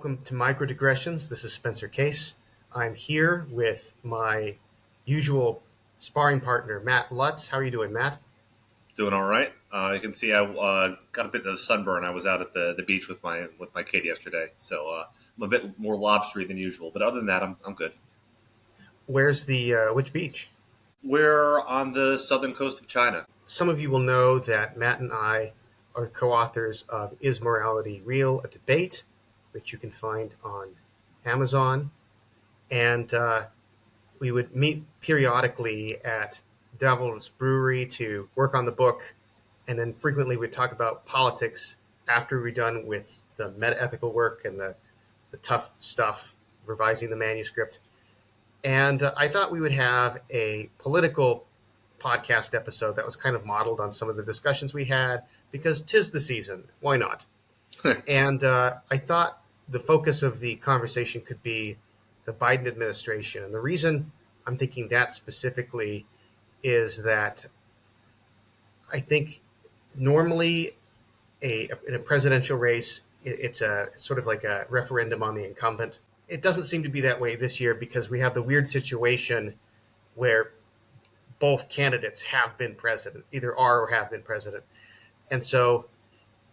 welcome to Micro-Digressions. This is Spencer Case. I'm here with my usual sparring partner, Matt Lutz. How are you doing, Matt? Doing all right. You can see I got a bit of a sunburn. I was out at the beach with my kid yesterday, so I'm a bit more lobstery than usual. But other than that, I'm good. Where's which beach? We're on the southern coast of China. Some of you will know that Matt and I are the co-authors of Is Morality Real? A Debate, which you can find on Amazon. And we would meet periodically at Devil's Brewery to work on the book, and then frequently we'd talk about politics after we're done with the meta-ethical work and the tough stuff, revising the manuscript. And I thought we would have a political podcast episode that was kind of modeled on some of the discussions we had, because 'tis the season. Why not? And I thought the focus of the conversation could be the Biden administration. And the reason I'm thinking that specifically is that I think normally in a presidential race, it's sort of like a referendum on the incumbent. It doesn't seem to be that way this year because we have the weird situation where both candidates have been president, either are or have been president. And so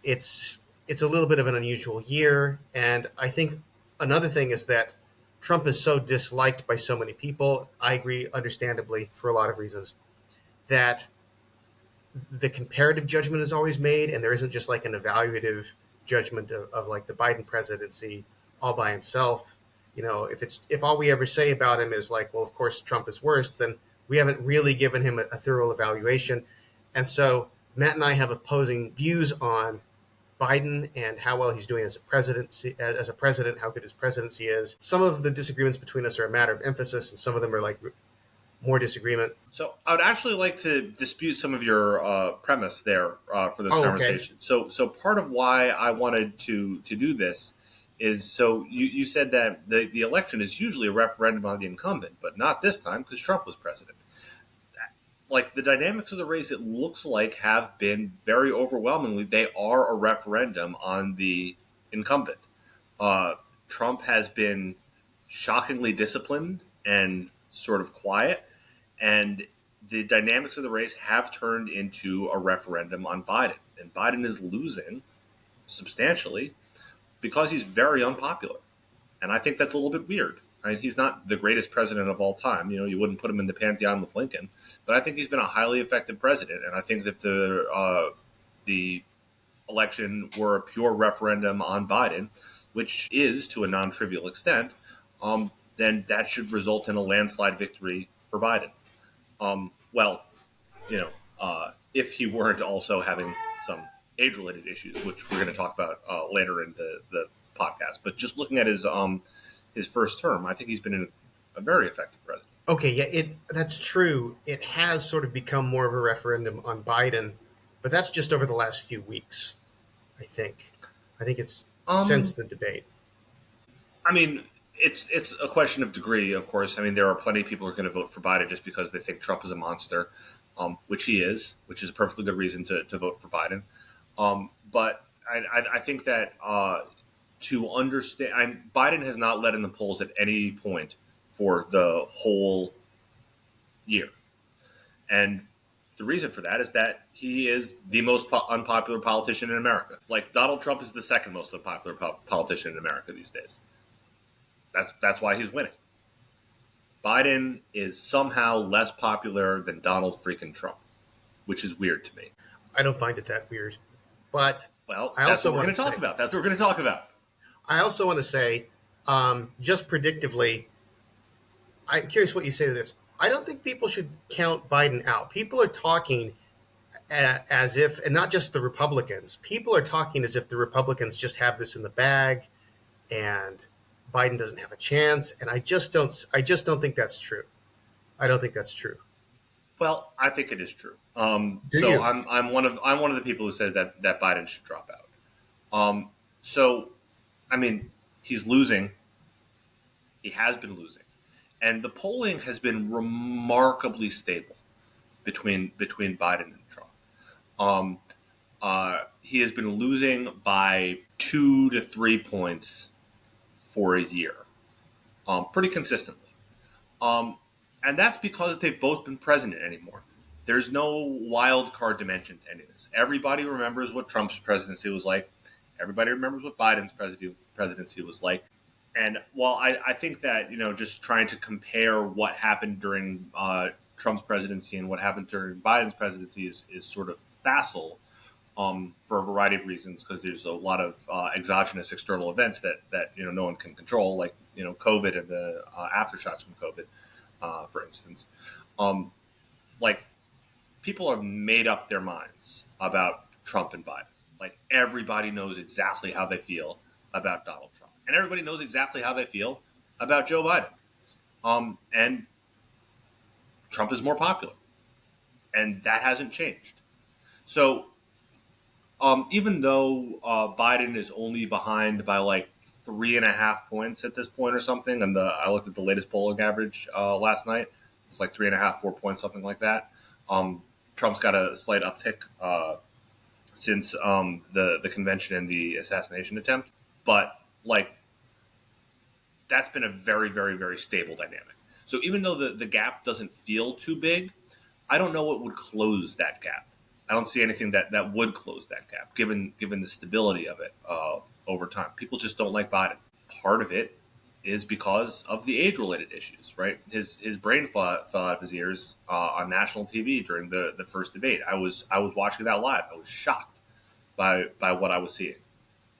it's a little bit of an unusual year. And I think another thing is that Trump is so disliked by so many people, I agree, understandably, for a lot of reasons, that the comparative judgment is always made, and there isn't just like an evaluative judgment of like the Biden presidency all by himself. You know, if all we ever say about him is like, well, of course Trump is worse, then we haven't really given him a thorough evaluation. And so Matt and I have opposing views on Biden and how well he's doing as a president, how good his presidency is. Some of the disagreements between us are a matter of emphasis, and some of them are like more disagreement. So I would actually like to dispute some of your premise there for this conversation. Okay. So part of why I wanted to do this is, so you said that the election is usually a referendum on the incumbent, but not this time because Trump was president. Like the dynamics of the race, it looks like have been very overwhelmingly, they are a referendum on the incumbent. Trump has been shockingly disciplined and sort of quiet, and the dynamics of the race have turned into a referendum on Biden. And Biden is losing substantially because he's very unpopular. And I think that's a little bit weird. I mean, he's not the greatest president of all time. You know, you wouldn't put him in the pantheon with Lincoln, but I think he's been a highly effective president. And I think that the election were a pure referendum on Biden, which is to a non-trivial extent, then that should result in a landslide victory for Biden. If he weren't also having some age-related issues, which we're going to talk about later in the podcast. But just looking at his first term, I think he's been a very effective president. Okay, yeah, that's true. It has sort of become more of a referendum on Biden, but that's just over the last few weeks, I think. I think it's since the debate. I mean, it's a question of degree, of course. I mean, there are plenty of people who are going to vote for Biden just because they think Trump is a monster, which he is, which is a perfectly good reason to vote for Biden. But I think that to understand, Biden has not led in the polls at any point for the whole year. And the reason for that is that he is the most unpopular politician in America. Like Donald Trump is the second most unpopular politician in America these days. That's why he's winning. Biden is somehow less popular than Donald freaking Trump, which is weird to me. I don't find it that weird. But that's what we're going to talk about. That's what we're going to talk about. I also want to say, just predictively, I'm curious what you say to this. I don't think people should count Biden out. People are talking as if, and not just the Republicans, people are talking as if the Republicans just have this in the bag and Biden doesn't have a chance. And I just don't think that's true. I don't think that's true. Well, I think it is true. I'm one of the people who said that Biden should drop out. I mean, he's losing. He has been losing, and the polling has been remarkably stable between Biden and Trump. He has been losing by 2 to 3 points for a year, pretty consistently. Um, and that's because they've both been president anymore. There's no wild card dimension to any of this. Everybody remembers what Trump's presidency was like. Everybody remembers what Biden's presidency was like. And while I think that, just trying to compare what happened during Trump's presidency and what happened during Biden's presidency is sort of facile, for a variety of reasons, because there's a lot of exogenous external events that no one can control, like COVID and the aftershocks from COVID, for instance. Like, people have made up their minds about Trump and Biden. Like, everybody knows exactly how they feel about Donald Trump, and everybody knows exactly how they feel about Joe Biden. And Trump is more popular, and that hasn't changed. So, even though Biden is only behind by like 3.5 points at this point or something, and I looked at the latest polling average last night, it's like 3.5, 4 points, something like that. Trump's got a slight uptick since the convention and the assassination attempt, but like, that's been a very, very, very stable dynamic. So even though the gap doesn't feel too big, I don't know what would close that gap. I don't see anything that would close that gap, given the stability of it over time. People just don't like Biden. Part of it is because of the age-related issues, right? His brain fell out of his ears on national TV during the first debate. I was watching that live. I was shocked by what I was seeing,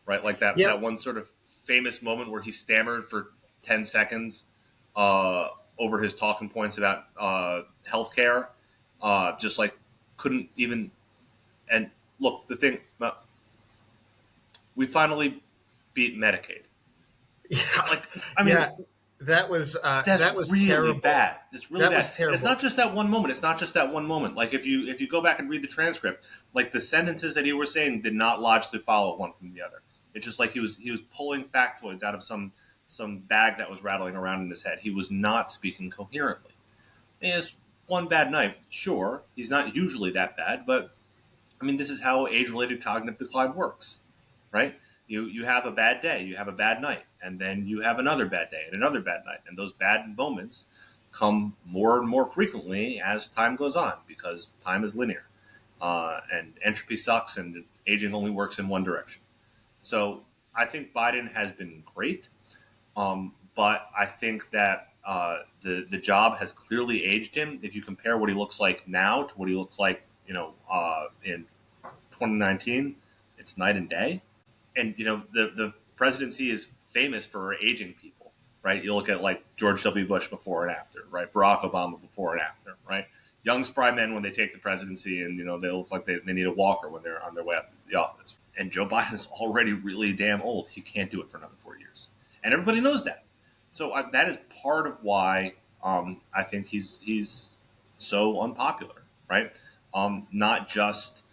right? Like Yeah, that one sort of famous moment where he stammered for 10 seconds over his talking points about healthcare, just like couldn't even. And look, the thing, we finally beat Medicaid. yeah, Like, I mean, yeah. that's That was really terrible. bad. It's really That was bad. And it's terrible. not just that one moment. It's not just that one moment. Like, if you go back and read the transcript, like, the sentences that he was saying did not logically follow one from the other. It's just like he was pulling factoids out of some bag that was rattling around in his head. He was not speaking coherently. And it's one bad night. Sure, he's not usually that bad, but I mean, this is how age-related cognitive decline works, right? You have a bad day, you have a bad night, and then you have another bad day and another bad night, and those bad moments come more and more frequently as time goes on, because time is linear, and entropy sucks, and aging only works in one direction. So I think Biden has been great, but I think that the job has clearly aged him. If you compare what he looks like now to what he looks like, in 2019, it's night and day. And the presidency is famous for aging people, right? You look at like George W. Bush before and after, right? Barack Obama before and after, right? Young spry men when they take the presidency, and they look like they need a walker when they're on their way out to the office. And Joe Biden is already really damn old. He can't do it for another 4 years, and everybody knows that. So that is part of why I think he's so unpopular, right? Not just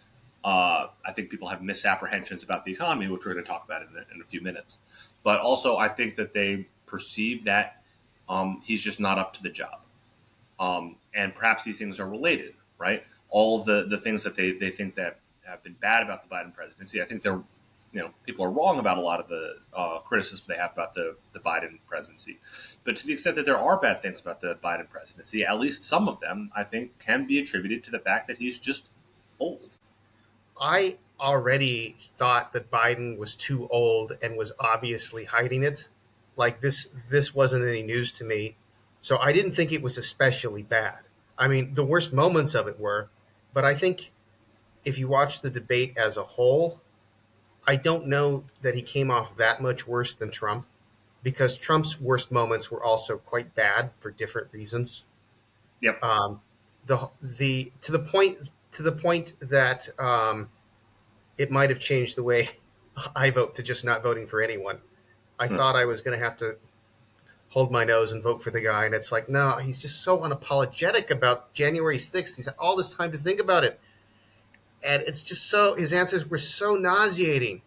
I think people have misapprehensions about the economy, which we're going to talk about in a few minutes. But also, I think that they perceive that he's just not up to the job. And perhaps these things are related, right? All the things that they think that have been bad about the Biden presidency, I think people are wrong about a lot of the criticism they have about the Biden presidency. But to the extent that there are bad things about the Biden presidency, at least some of them, I think, can be attributed to the fact that he's just old. I already thought that Biden was too old and was obviously hiding it. Like, this wasn't any news to me. So I didn't think it was especially bad. I mean, the worst moments of it were, but I think if you watch the debate as a whole, I don't know that he came off that much worse than Trump, because Trump's worst moments were also quite bad for different reasons. Yep. The to the point that it might have changed the way I vote to just not voting for anyone. I Hmm. thought I was going to have to hold my nose and vote for the guy, and it's like, no, he's just so unapologetic about January 6th. He's had all this time to think about it, and it's just so, his answers were so nauseating.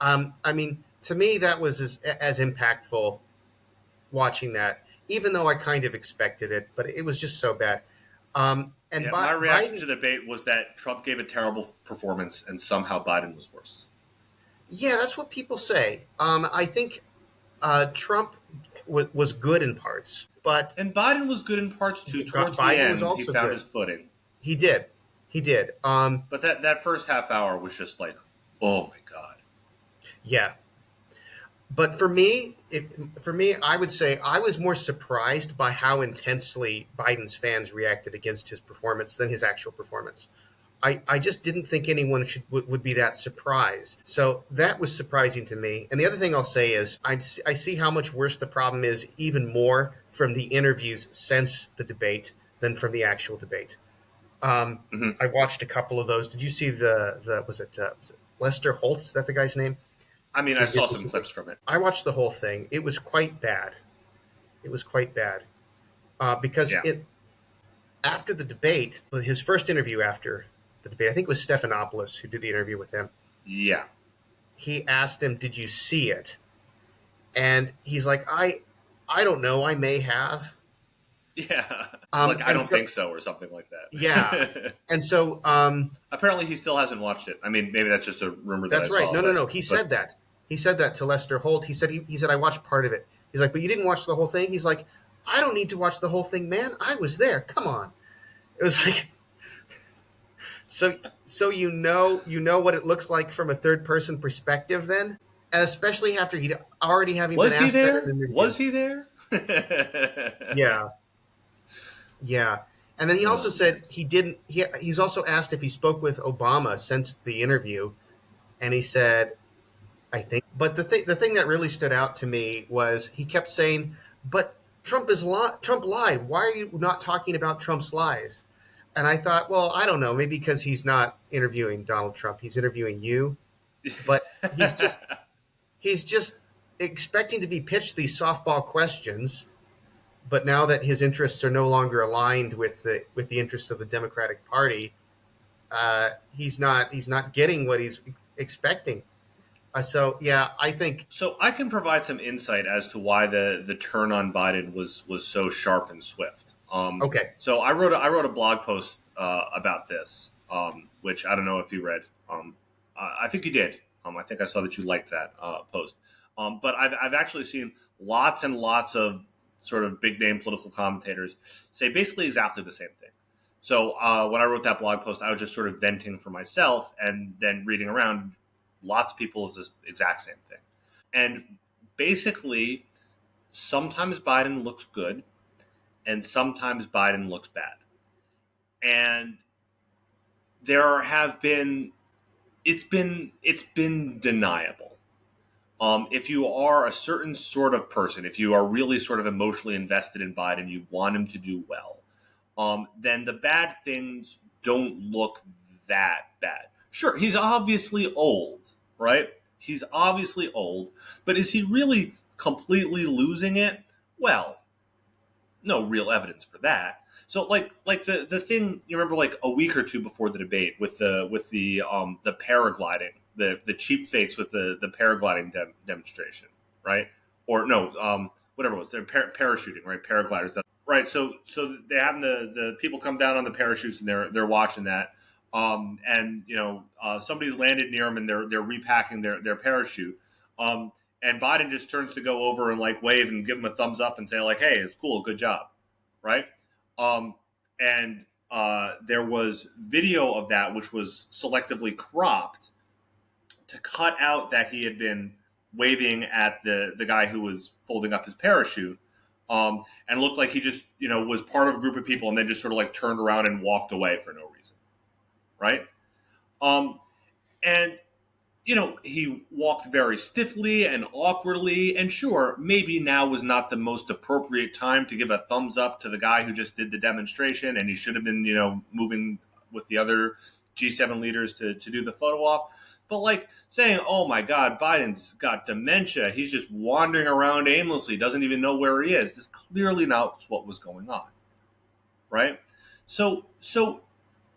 I mean, to me, that was as impactful watching that, even though I kind of expected it, but it was just so bad. And Yeah, my reaction Biden, to the debate was that Trump gave a terrible performance and somehow Biden was worse. yeah, that's what people say. I think Trump was good in parts, but And Biden was good in parts too. Towards the Biden was end, he also found good. his footing. He did. He did. But that first half hour was just like, oh my God. Yeah. But for me, I would say I was more surprised by how intensely Biden's fans reacted against his performance than his actual performance. I just didn't think anyone would be that surprised. So that was surprising to me. And the other thing I'll say is I see how much worse the problem is even more from the interviews since the debate than from the actual debate. Mm-hmm. I watched a couple of those. Did you see the was it Lester Holt? Is that the guy's name? I mean, I Who saw did this? some clips from it. I watched the whole thing. It was quite bad. It was quite bad because Yeah. it after the debate, his first interview after the debate, I think it was Stephanopoulos who did the interview with him. Yeah. He asked him, "Did you see it?" And he's like, "I don't know. I may have." Yeah. Like, I And don't so think so, or something like yeah, that. and so Apparently, he still hasn't watched it. I mean, maybe that's just a rumor that I that's right. saw, No, no, no. He but said that. He said that to Lester Holt. He said I watched part of it. He's like, "But you didn't watch the whole thing." He's like, "I don't need to watch the whole thing, man. I was there. Come on." It was like so you know what it looks like from a third person perspective then, and especially after he'd already having been was he asked that in there? an interview. Was he there? Yeah, yeah. And then he also Oh man. said he didn't. He's also asked if he spoke with Obama since the interview, and he said, "I think." But the thing that really stood out to me was he kept saying, "But Trump lied. Why are you not talking about Trump's lies?" And I thought, well, I don't know, maybe because he's not interviewing Donald Trump, he's interviewing you. But he's just expecting to be pitched these softball questions. But now that his interests are no longer aligned with the interests of the Democratic Party, he's not getting what he's expecting. So yeah, I think So I can provide some insight as to why the turn on Biden was so sharp and swift. okay. So I wrote a blog post about this, which I don't know if you read. I think you did. I think I saw that you liked that post. But I've actually seen lots and lots of sort of big name political commentators say basically exactly the same thing. So when I wrote that blog post, I was just sort of venting for myself, and then reading around, lots of people is this exact same thing. And basically, sometimes Biden looks good, and sometimes Biden looks bad. And there have been it's been deniable. If you are a certain sort of person, if you are really sort of emotionally invested in Biden, you want him to do well, then the bad things don't look that bad. Sure, he's obviously old, right? He's obviously old, but is he really completely losing it? Well, no real evidence for that. So like the thing you remember like a week or two before the debate with the paragliding, the cheap fakes with the paragliding demonstration, right? Or no, whatever it was, they're parachuting, right? Paragliders, right? So they have the people come down on the parachutes, and they're watching that. And somebody's landed near them, and they're repacking their parachute. Um, and Biden just turns to go over and like wave and give him a thumbs up and say like, "Hey, it's cool, good job," right? Um, and there was video of that which was selectively cropped to cut out that he had been waving at the guy who was folding up his parachute, and looked like he just was part of a group of people and then just sort of like turned around and walked away for no reason, right? Um, and he walked very stiffly and awkwardly. And sure, maybe now was not the most appropriate time to give a thumbs up to the guy who just did the demonstration, and he should have been, moving with the other G7 leaders to do the photo op. But like saying, oh my God, Biden's got dementia. He's just wandering around aimlessly, doesn't even know where he is. This clearly not what was going on, right? So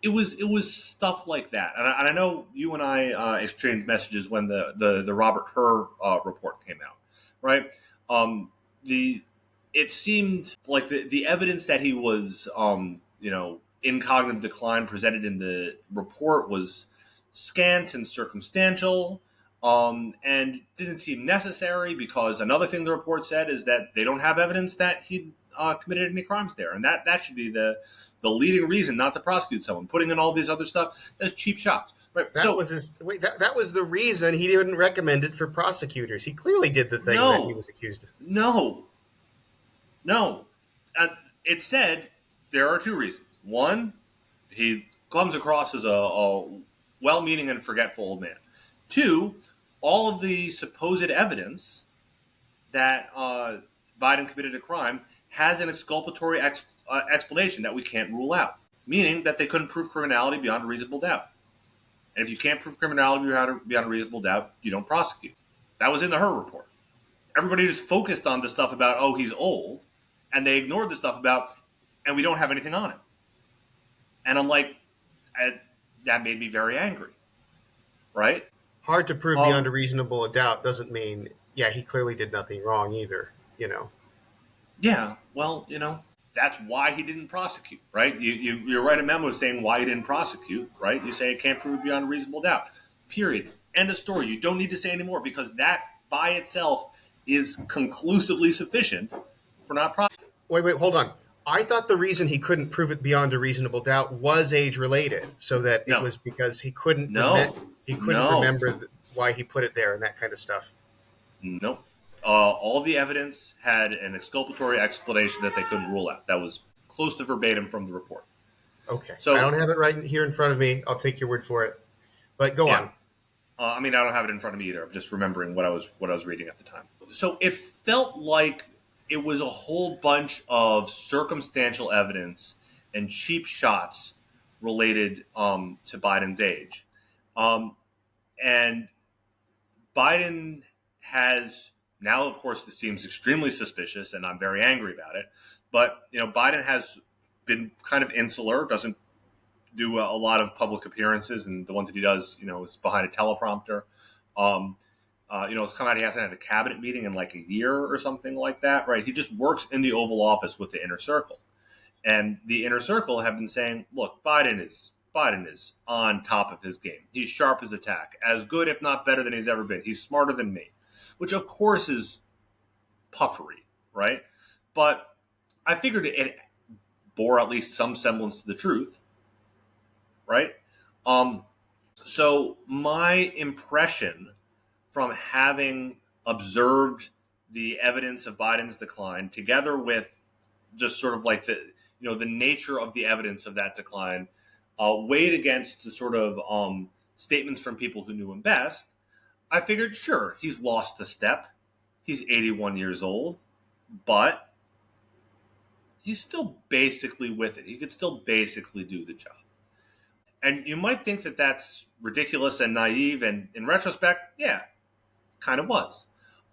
it was stuff like that, and I know you and I exchanged messages when the Robert Hur report came out, right? The It seemed like the evidence that he was in cognitive decline presented in the report was scant and circumstantial. and didn't seem necessary because another thing the report said is that they don't have evidence that he committed any crimes there, and that should be the leading reason not to prosecute someone. Putting in all these other stuff, that's cheap shots, right? That was that was the reason he didn't recommend it for prosecutors. He clearly did the thing that he No, was accused of. no, no. It said there are two reasons. One, he comes across as a well-meaning and forgetful old man. Two, all of the supposed evidence that Biden committed a crime has an exculpatory explanation that we can't rule out, meaning that they couldn't prove criminality beyond a reasonable doubt. And if you can't prove criminality beyond a reasonable doubt, you don't prosecute. That was in the Her report. Everybody just focused on the stuff about, oh, he's old, and they ignored the stuff about, and we don't have anything on him. And I'm like, that made me very angry, right? Hard to prove beyond a reasonable doubt doesn't mean, yeah, he clearly did nothing wrong either, you know. Yeah, well, that's why he didn't prosecute, right? You write a memo saying why he didn't prosecute, right? You say it can't prove beyond a reasonable doubt. Period. End of story. You don't need to say any more because that by itself is conclusively sufficient for not prosecuting. Wait, hold on. I thought the reason he couldn't prove it beyond a reasonable doubt was age related, so that it was because he couldn't remember why he put it there and that kind of stuff. Nope. All the evidence had an exculpatory explanation that they couldn't rule out. That was close to verbatim from the report. Okay. So I don't have it right here in front of me. I'll take your word for it. But go on. I mean, I don't have it in front of me either. I'm just remembering what I was reading at the time. So it felt like it was a whole bunch of circumstantial evidence and cheap shots related to Biden's age. And Biden has now, of course, this seems extremely suspicious, and I'm very angry about it. But, Biden has been kind of insular, doesn't do a lot of public appearances, and the ones that he does, is behind a teleprompter. It's come out he hasn't had a cabinet meeting in like a year or something like that, right? He just works in the Oval Office with the inner circle. And the inner circle have been saying, look, Biden is on top of his game. He's sharp as a tack, as good, if not better than he's ever been. He's smarter than me, which of course is puffery, right? But I figured it bore at least some semblance to the truth, right? So my impression from having observed the evidence of Biden's decline, together with just sort of like the nature of the evidence of that decline, weighed against the sort of statements from people who knew him best, I figured, sure, he's lost a step. He's 81 years old, but he's still basically with it. He could still basically do the job. And you might think that that's ridiculous and naive, and in retrospect, yeah, kind of was.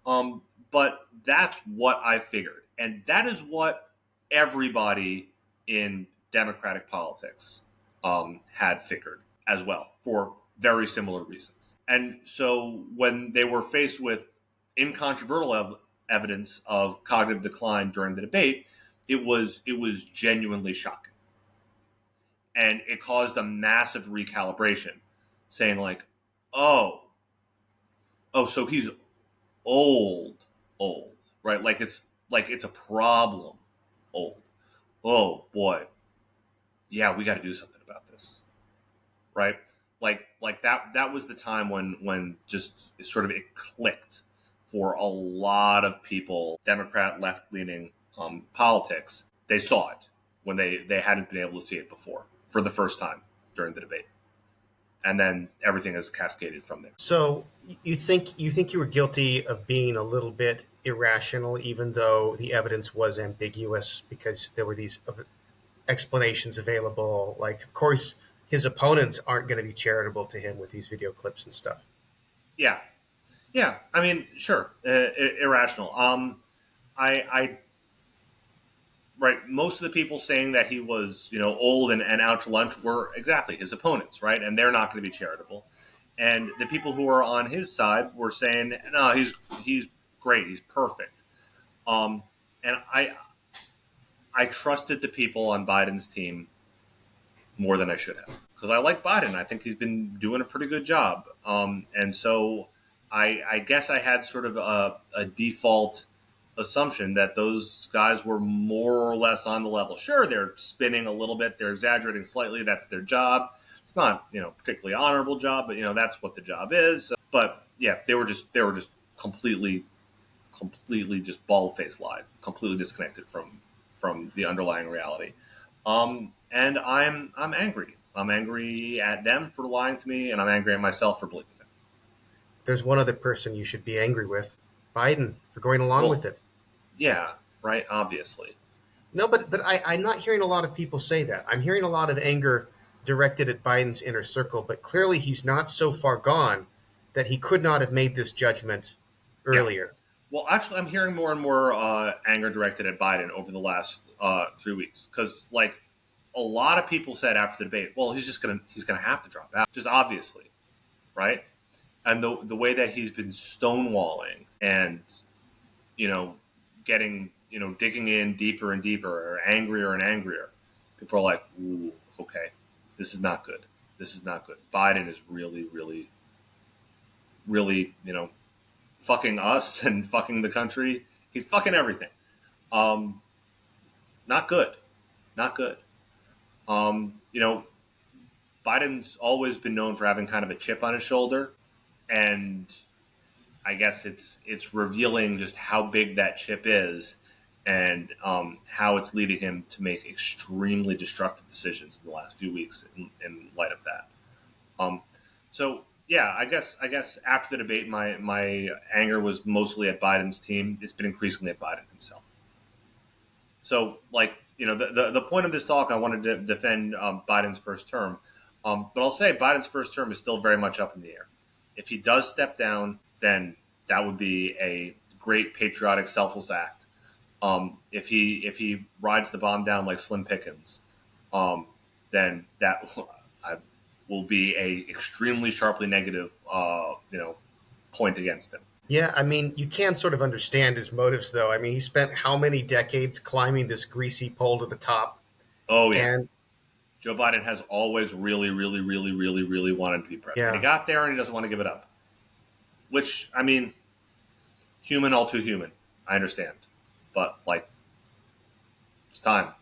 But that's what I figured. And that is what everybody in Democratic politics had figured as well, for very similar reasons. And so when they were faced with incontrovertible evidence of cognitive decline during the debate, it was genuinely shocking. And it caused a massive recalibration, saying like, oh, so he's old, right? Like it's a problem, old. Oh boy, yeah, we got to do something about this, right? Like that was the time when just sort of it clicked for a lot of people, Democrat left-leaning politics. They saw it when they hadn't been able to see it before for the first time during the debate. And then everything has cascaded from there. So you think you were guilty of being a little bit irrational, even though the evidence was ambiguous, because there were these explanations available. Like, of course, his opponents aren't going to be charitable to him with these video clips and stuff. Yeah. I mean, sure, irrational. Right. Most of the people saying that he was, old and out to lunch were exactly his opponents, right? And they're not going to be charitable. And the people who are on his side were saying, no, he's great, he's perfect. And I trusted the people on Biden's team more than I should have, because I like Biden. I think he's been doing a pretty good job. And so I guess I had sort of a default assumption that those guys were more or less on the level. Sure, they're spinning a little bit, they're exaggerating slightly. That's their job. It's not, particularly honorable job, but that's what the job is. But yeah, they were just completely just bald faced lie, completely disconnected from the underlying reality. And I'm angry. I'm angry at them for lying to me, and I'm angry at myself for believing it. There's one other person you should be angry with, Biden, for going along Well, with it. yeah, right. Obviously, No, but I'm not hearing a lot of people say that. I'm hearing a lot of anger directed at Biden's inner circle, but clearly he's not so far gone that he could not have made this judgment yeah. earlier. Well, actually, I'm hearing more and more anger directed at Biden over the last 3 weeks because, like, a lot of people said after the debate, well, he's gonna have to drop out, just obviously, right? And the way that he's been stonewalling and you know getting digging in deeper and deeper, or angrier and angrier, people are like, ooh, okay, this is not good. This is not good. Biden is really, really, really, fucking us and fucking the country. He's fucking everything. Um, Not good. Not good. You know, Biden's always been known for having kind of a chip on his shoulder, and I guess it's revealing just how big that chip is, and how it's leading him to make extremely destructive decisions in the last few weeks in light of that. Um, so yeah, I guess after the debate, my anger was mostly at Biden's team. It's been increasingly at Biden himself. So, like, the point of this talk, I wanted to defend Biden's first term, but I'll say Biden's first term is still very much up in the air. If he does step down, then that would be a great patriotic, selfless act. If he rides the bomb down like Slim Pickens, um, then that will be a extremely sharply negative, point against him. Yeah, I mean, you can sort of understand his motives, though. I mean, he spent how many decades climbing this greasy pole to the top, Oh yeah, and Joe Biden has always really, really, really, really, really wanted to be president. And he yeah, got there, and he doesn't want to give it up. Which, I mean, human, all too human. I understand, but like, it's time.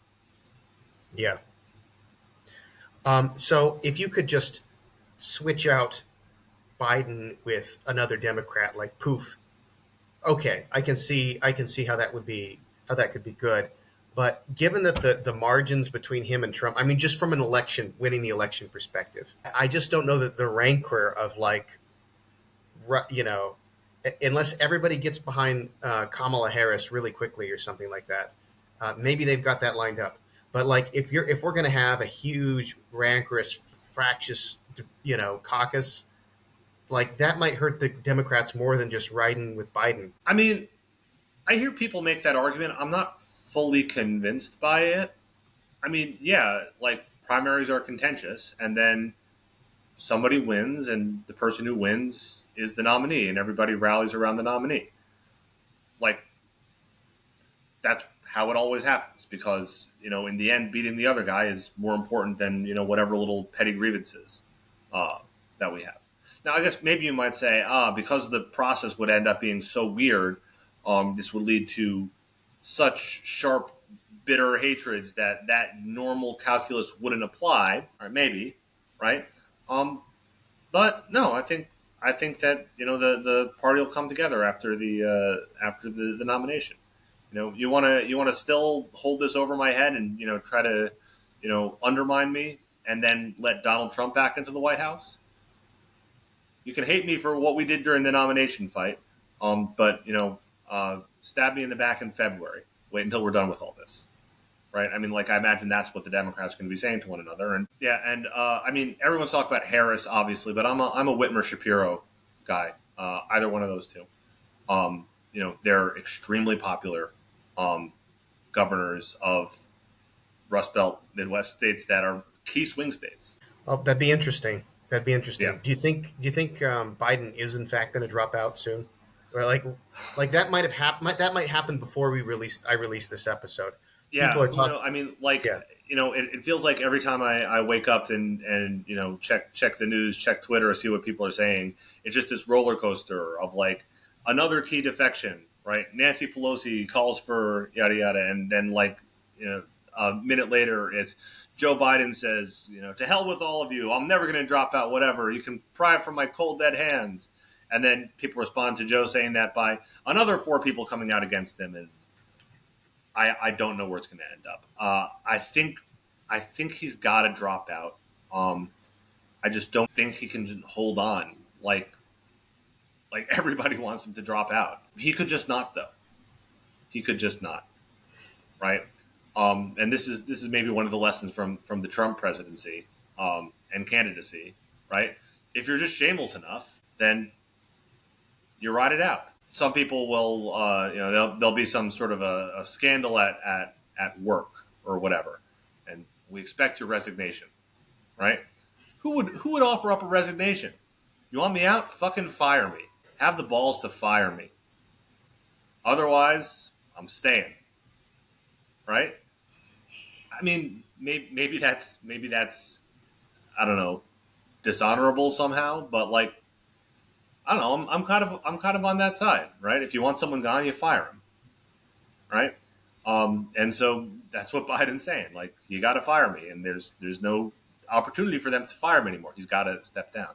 yeah. So if you could just switch out Biden with another Democrat, like poof, okay, I can see how that could be good. But given that the margins between him and Trump, I mean, just from an election, winning the election perspective, I just don't know that the rancor of like, you know, unless everybody gets behind Kamala Harris really quickly or something like that, maybe they've got that lined up. But like, if we're going to have a huge rancorous, fractious, caucus, like that might hurt the Democrats more than just riding with Biden. I mean, I hear people make that argument. I'm not fully convinced by it. I mean, yeah, like primaries are contentious, and then somebody wins, and the person who wins is the nominee, and everybody rallies around the nominee. Like, that's how it always happens because in the end, beating the other guy is more important than whatever little petty grievances uh, that we have. Now, I guess maybe you might say, because the process would end up being so weird, this would lead to such sharp, bitter hatreds that normal calculus wouldn't apply. Or maybe, right? Um, but no, I think that the party will come together after the nomination. You want to still hold this over my head and try to undermine me and then let Donald Trump back into the White House. You can hate me for what we did during the nomination fight, but stab me in the back in February. Wait until we're done with all this, right? I mean, like, I imagine that's what the Democrats are going to be saying to one another. And yeah, and I mean, everyone's talking about Harris, obviously, but I'm a Whitmer Shapiro guy. Either one of those two. They're extremely popular governors of Rust Belt Midwest states that are key swing states. Oh, that'd be interesting. That'd be Yeah. interesting. Do you think Biden is in fact going to drop out soon, or like that might have happened? That might happen before I release this episode. People Yeah, are who talking. know? I mean, like, Yeah, it feels like every time I wake up and check the news, check Twitter, see what people are saying. It's just this roller coaster of like another key defection, right? Nancy Pelosi calls for yada yada, and then like you know a minute later, it's Joe Biden says, to hell with all of you. I'm never going to drop out. Whatever, you can pry it from my cold dead hands. And then people respond to Joe saying that by another four people coming out against him, and I don't know where it's going to end up. I think he's got to drop out. I just don't think he can just hold on. Like everybody wants him to drop out. He could just not though. He could just not. Right. And this is maybe one of the lessons from the Trump presidency and candidacy. Right. If you're just shameless enough, then you ride it out. Some people will, there'll be some sort of a scandal at work or whatever, and we expect your resignation, right? Who would offer up a resignation? You want me out? Fucking fire me. Have the balls to fire me. Otherwise, I'm staying, right? I mean, maybe that's I don't know, dishonorable somehow, but like I don't know, I'm kind of on that side, right? If you want someone gone, you fire him, right? And so that's what Biden's saying. Like, you got to fire me, and there's no opportunity for them to fire him anymore. He's got to step down.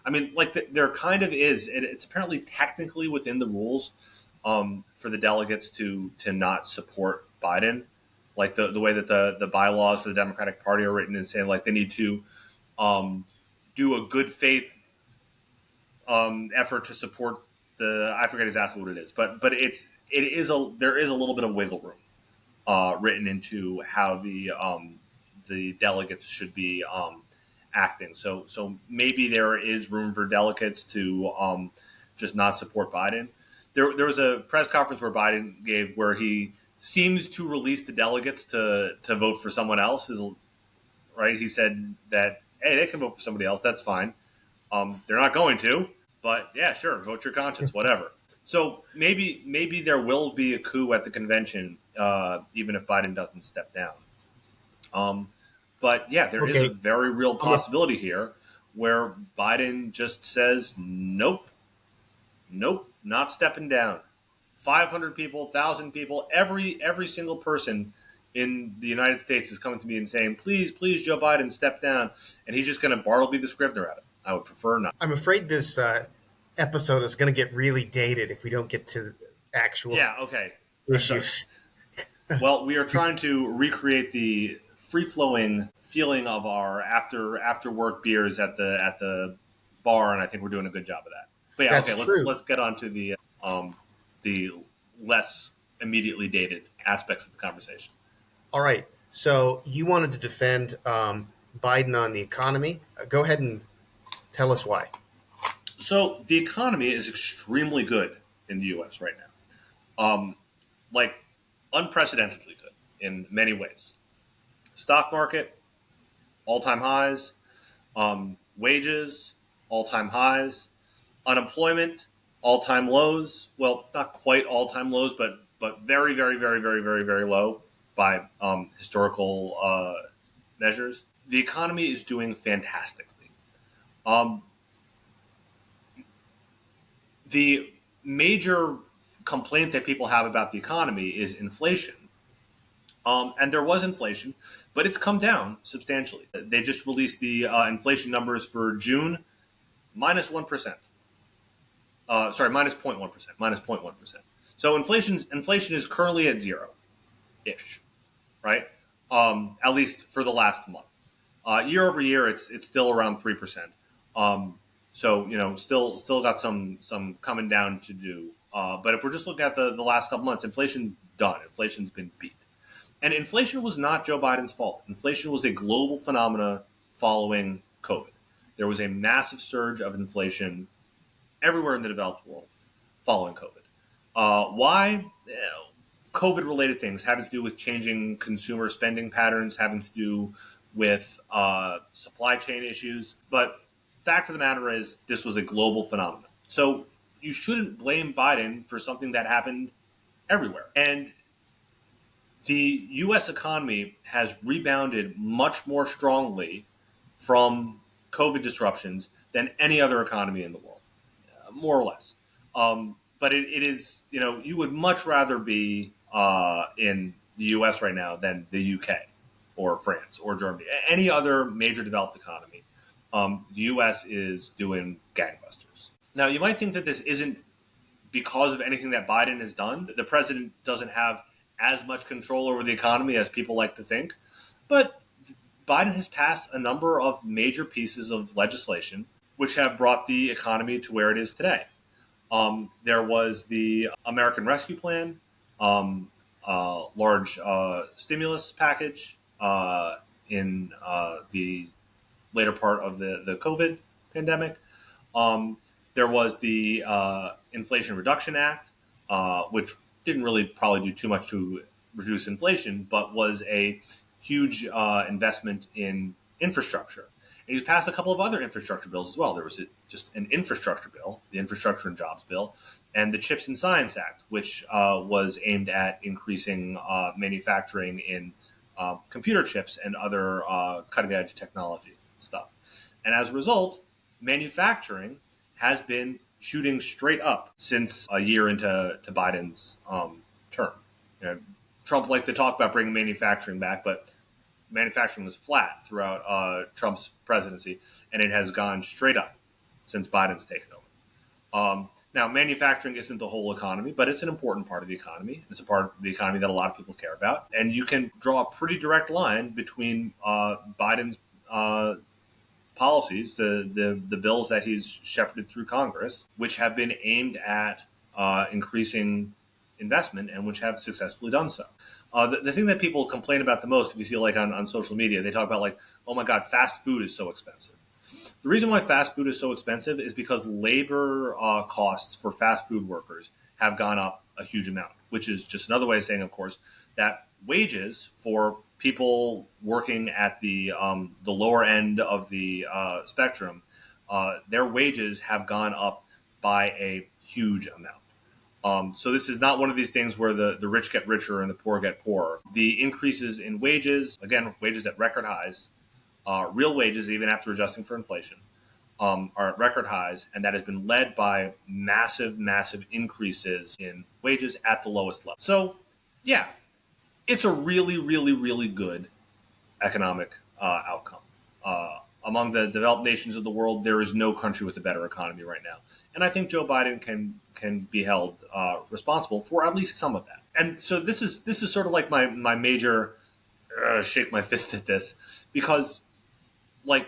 I mean, like there kind of is. It's apparently technically within the rules for the delegates to not support Biden. Like the way that the bylaws for the Democratic Party are written and saying like they need to um, do a good faith effort to support the. I forget exactly what it is, but there is a little bit of wiggle room written into how the delegates should be acting. So maybe there is room for delegates to just not support Biden. There was a press conference where Biden gave where he seems to release the delegates to vote for someone else. Right? He said that hey, they can vote for somebody else. That's fine. They're not going to, but yeah, sure, vote your conscience, whatever. So maybe there will be a coup at the convention, even if Biden doesn't step down. Um, but yeah, there is a okay. very real I'm a, possibility here where Biden just says nope, nope, not stepping down. 500 people, 1,000 people, every single person in the United States is coming to me and saying, please, please, Joe Biden, step down. And he's just going to Bartleby the Scrivener at him. I would prefer not. I'm afraid this episode is going to get really dated if we don't get to actual Yeah, okay. Sorry. issues. Well, we are trying to recreate the free flowing feeling of our after work beers at the bar, and I think we're doing a good job of that. But yeah, That's okay, let's true. let's get on to the less immediately dated aspects of the conversation. All right. So you wanted to defend Biden on the economy. Go ahead and tell us why. So the economy is extremely good in the U.S. right now, like unprecedentedly good in many ways. Stock market all time highs, wages all time highs, unemployment all time lows. Well, not quite all time lows, but very very very very very very low by historical measures. The economy is doing fantastically. Um, the major complaint that people have about the economy is inflation. And there was inflation, but it's come down substantially. They just released the inflation numbers for June, -1%. Sorry, -0.1%, -0.1%. So inflation is currently at zero ish, right? At least for the last month. Year over year, it's still around 3%. So still got some coming down to do. But if we're just looking at the last couple months, inflation's done. Inflation's been beat. And inflation was not Joe Biden's fault. Inflation was a global phenomena following COVID. There was a massive surge of inflation everywhere in the developed world following COVID. Why? COVID related things having to do with changing consumer spending patterns, having to do with supply chain issues. But fact of the matter is, this was a global phenomenon. So you shouldn't blame Biden for something that happened everywhere. And the U.S. economy has rebounded much more strongly from COVID disruptions than any other economy in the world, more or less. But it is, you would much rather be in the U.S. right now than the U.K. or France or Germany, any other major developed economy. The U.S. is doing gangbusters. Now, you might think that this isn't because of anything that Biden has done. The president doesn't have as much control over the economy as people like to think. But Biden has passed a number of major pieces of legislation which have brought the economy to where it is today. There was the American Rescue Plan, large stimulus package in the later part of the COVID pandemic. There was the Inflation Reduction Act, which didn't really probably do too much to reduce inflation, but was a huge investment in infrastructure. And he passed a couple of other infrastructure bills as well. There was just an infrastructure bill, the Infrastructure and Jobs Bill, and the Chips and Science Act, which was aimed at increasing manufacturing in computer chips and other cutting-edge technology stuff. And as a result, manufacturing has been shooting straight up since a year into Biden's term. Trump liked to talk about bringing manufacturing back, but manufacturing was flat throughout Trump's presidency, and it has gone straight up since Biden's taken over. Now, manufacturing isn't the whole economy, but it's an important part of the economy. It's a part of the economy that a lot of people care about. And you can draw a pretty direct line between Biden's policies, the bills that he's shepherded through Congress, which have been aimed at increasing investment and which have successfully done so. The thing that people complain about the most, if you see like on social media, they talk about like, oh my God, fast food is so expensive. The reason why fast food is so expensive is because labor costs for fast food workers have gone up a huge amount, which is just another way of saying, of course, that wages for people working at the lower end of the spectrum, their wages have gone up by a huge amount. So this is not one of these things where the rich get richer and the poor get poorer. The increases in wages, again, wages at record highs, real wages, even after adjusting for inflation, are at record highs, and that has been led by massive, massive increases in wages at the lowest level. So, yeah, it's a really, really, really good economic outcome. Among the developed nations of the world, there is no country with a better economy right now. And I think Joe Biden can be held responsible for at least some of that. And so this is sort of like my major shake my fist at this, because like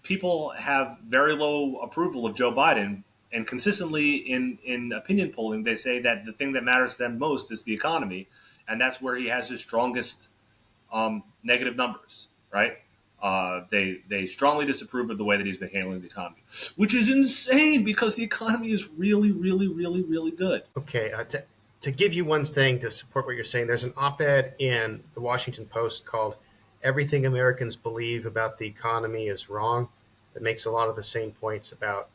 people have very low approval of Joe Biden, and consistently in opinion polling, they say that the thing that matters to them most is the economy, and that's where he has his strongest negative numbers, right? They strongly disapprove of the way that he's been handling the economy, which is insane because the economy is really, really, really, really good. Okay, to give you one thing to support what you're saying, there's an op-ed in the Washington Post called "Everything Americans Believe About the Economy is Wrong," that makes a lot of the same points about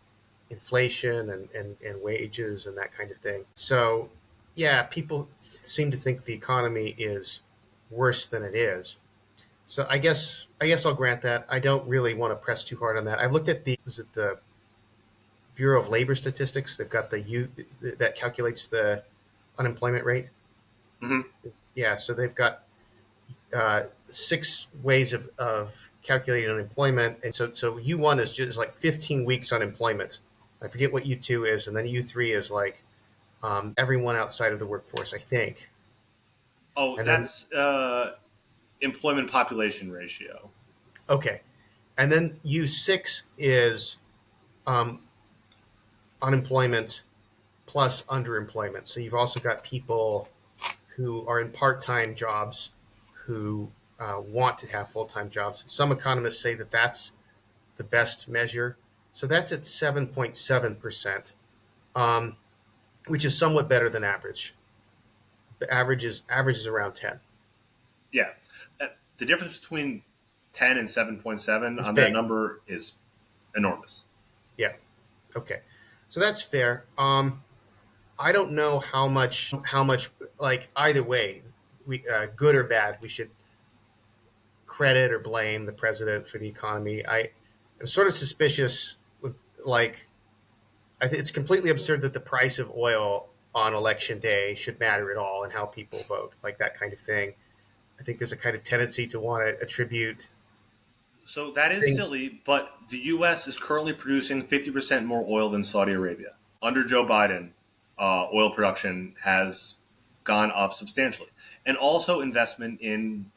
inflation and wages and that kind of thing. So, yeah, people seem to think the economy is worse than it is. So I guess I'll grant that. I don't really want to press too hard on that. I've looked at the Bureau of Labor Statistics. They've got that calculates the unemployment rate. Mm-hmm. Yeah, so they've got 6 ways of calculating unemployment, and so U1 is just like 15 weeks unemployment. I forget what U2 is, and then U3 is like everyone outside of the workforce, I think. Oh, And that's employment population ratio. Okay, and then U6 is unemployment plus underemployment. So you've also got people who are in part-time jobs who want to have full-time jobs. Some economists say that that's the best measure. So that's at 7.7%, which is somewhat better than average. The average is around 10. Yeah. The difference between 10 and 7.7 It's on big. that number is enormous. Yeah. Okay. So that's fair. I don't know how much like either way, good or bad, we should credit or blame the president for the economy. I'm sort of suspicious. Like, I think it's completely absurd that the price of oil on election day should matter at all and how people vote, like that kind of thing. I think there's a kind of tendency to want to attribute So that is things. silly, but the U.S. is currently producing 50% more oil than Saudi Arabia. Under Joe Biden, oil production has gone up substantially, and also investment in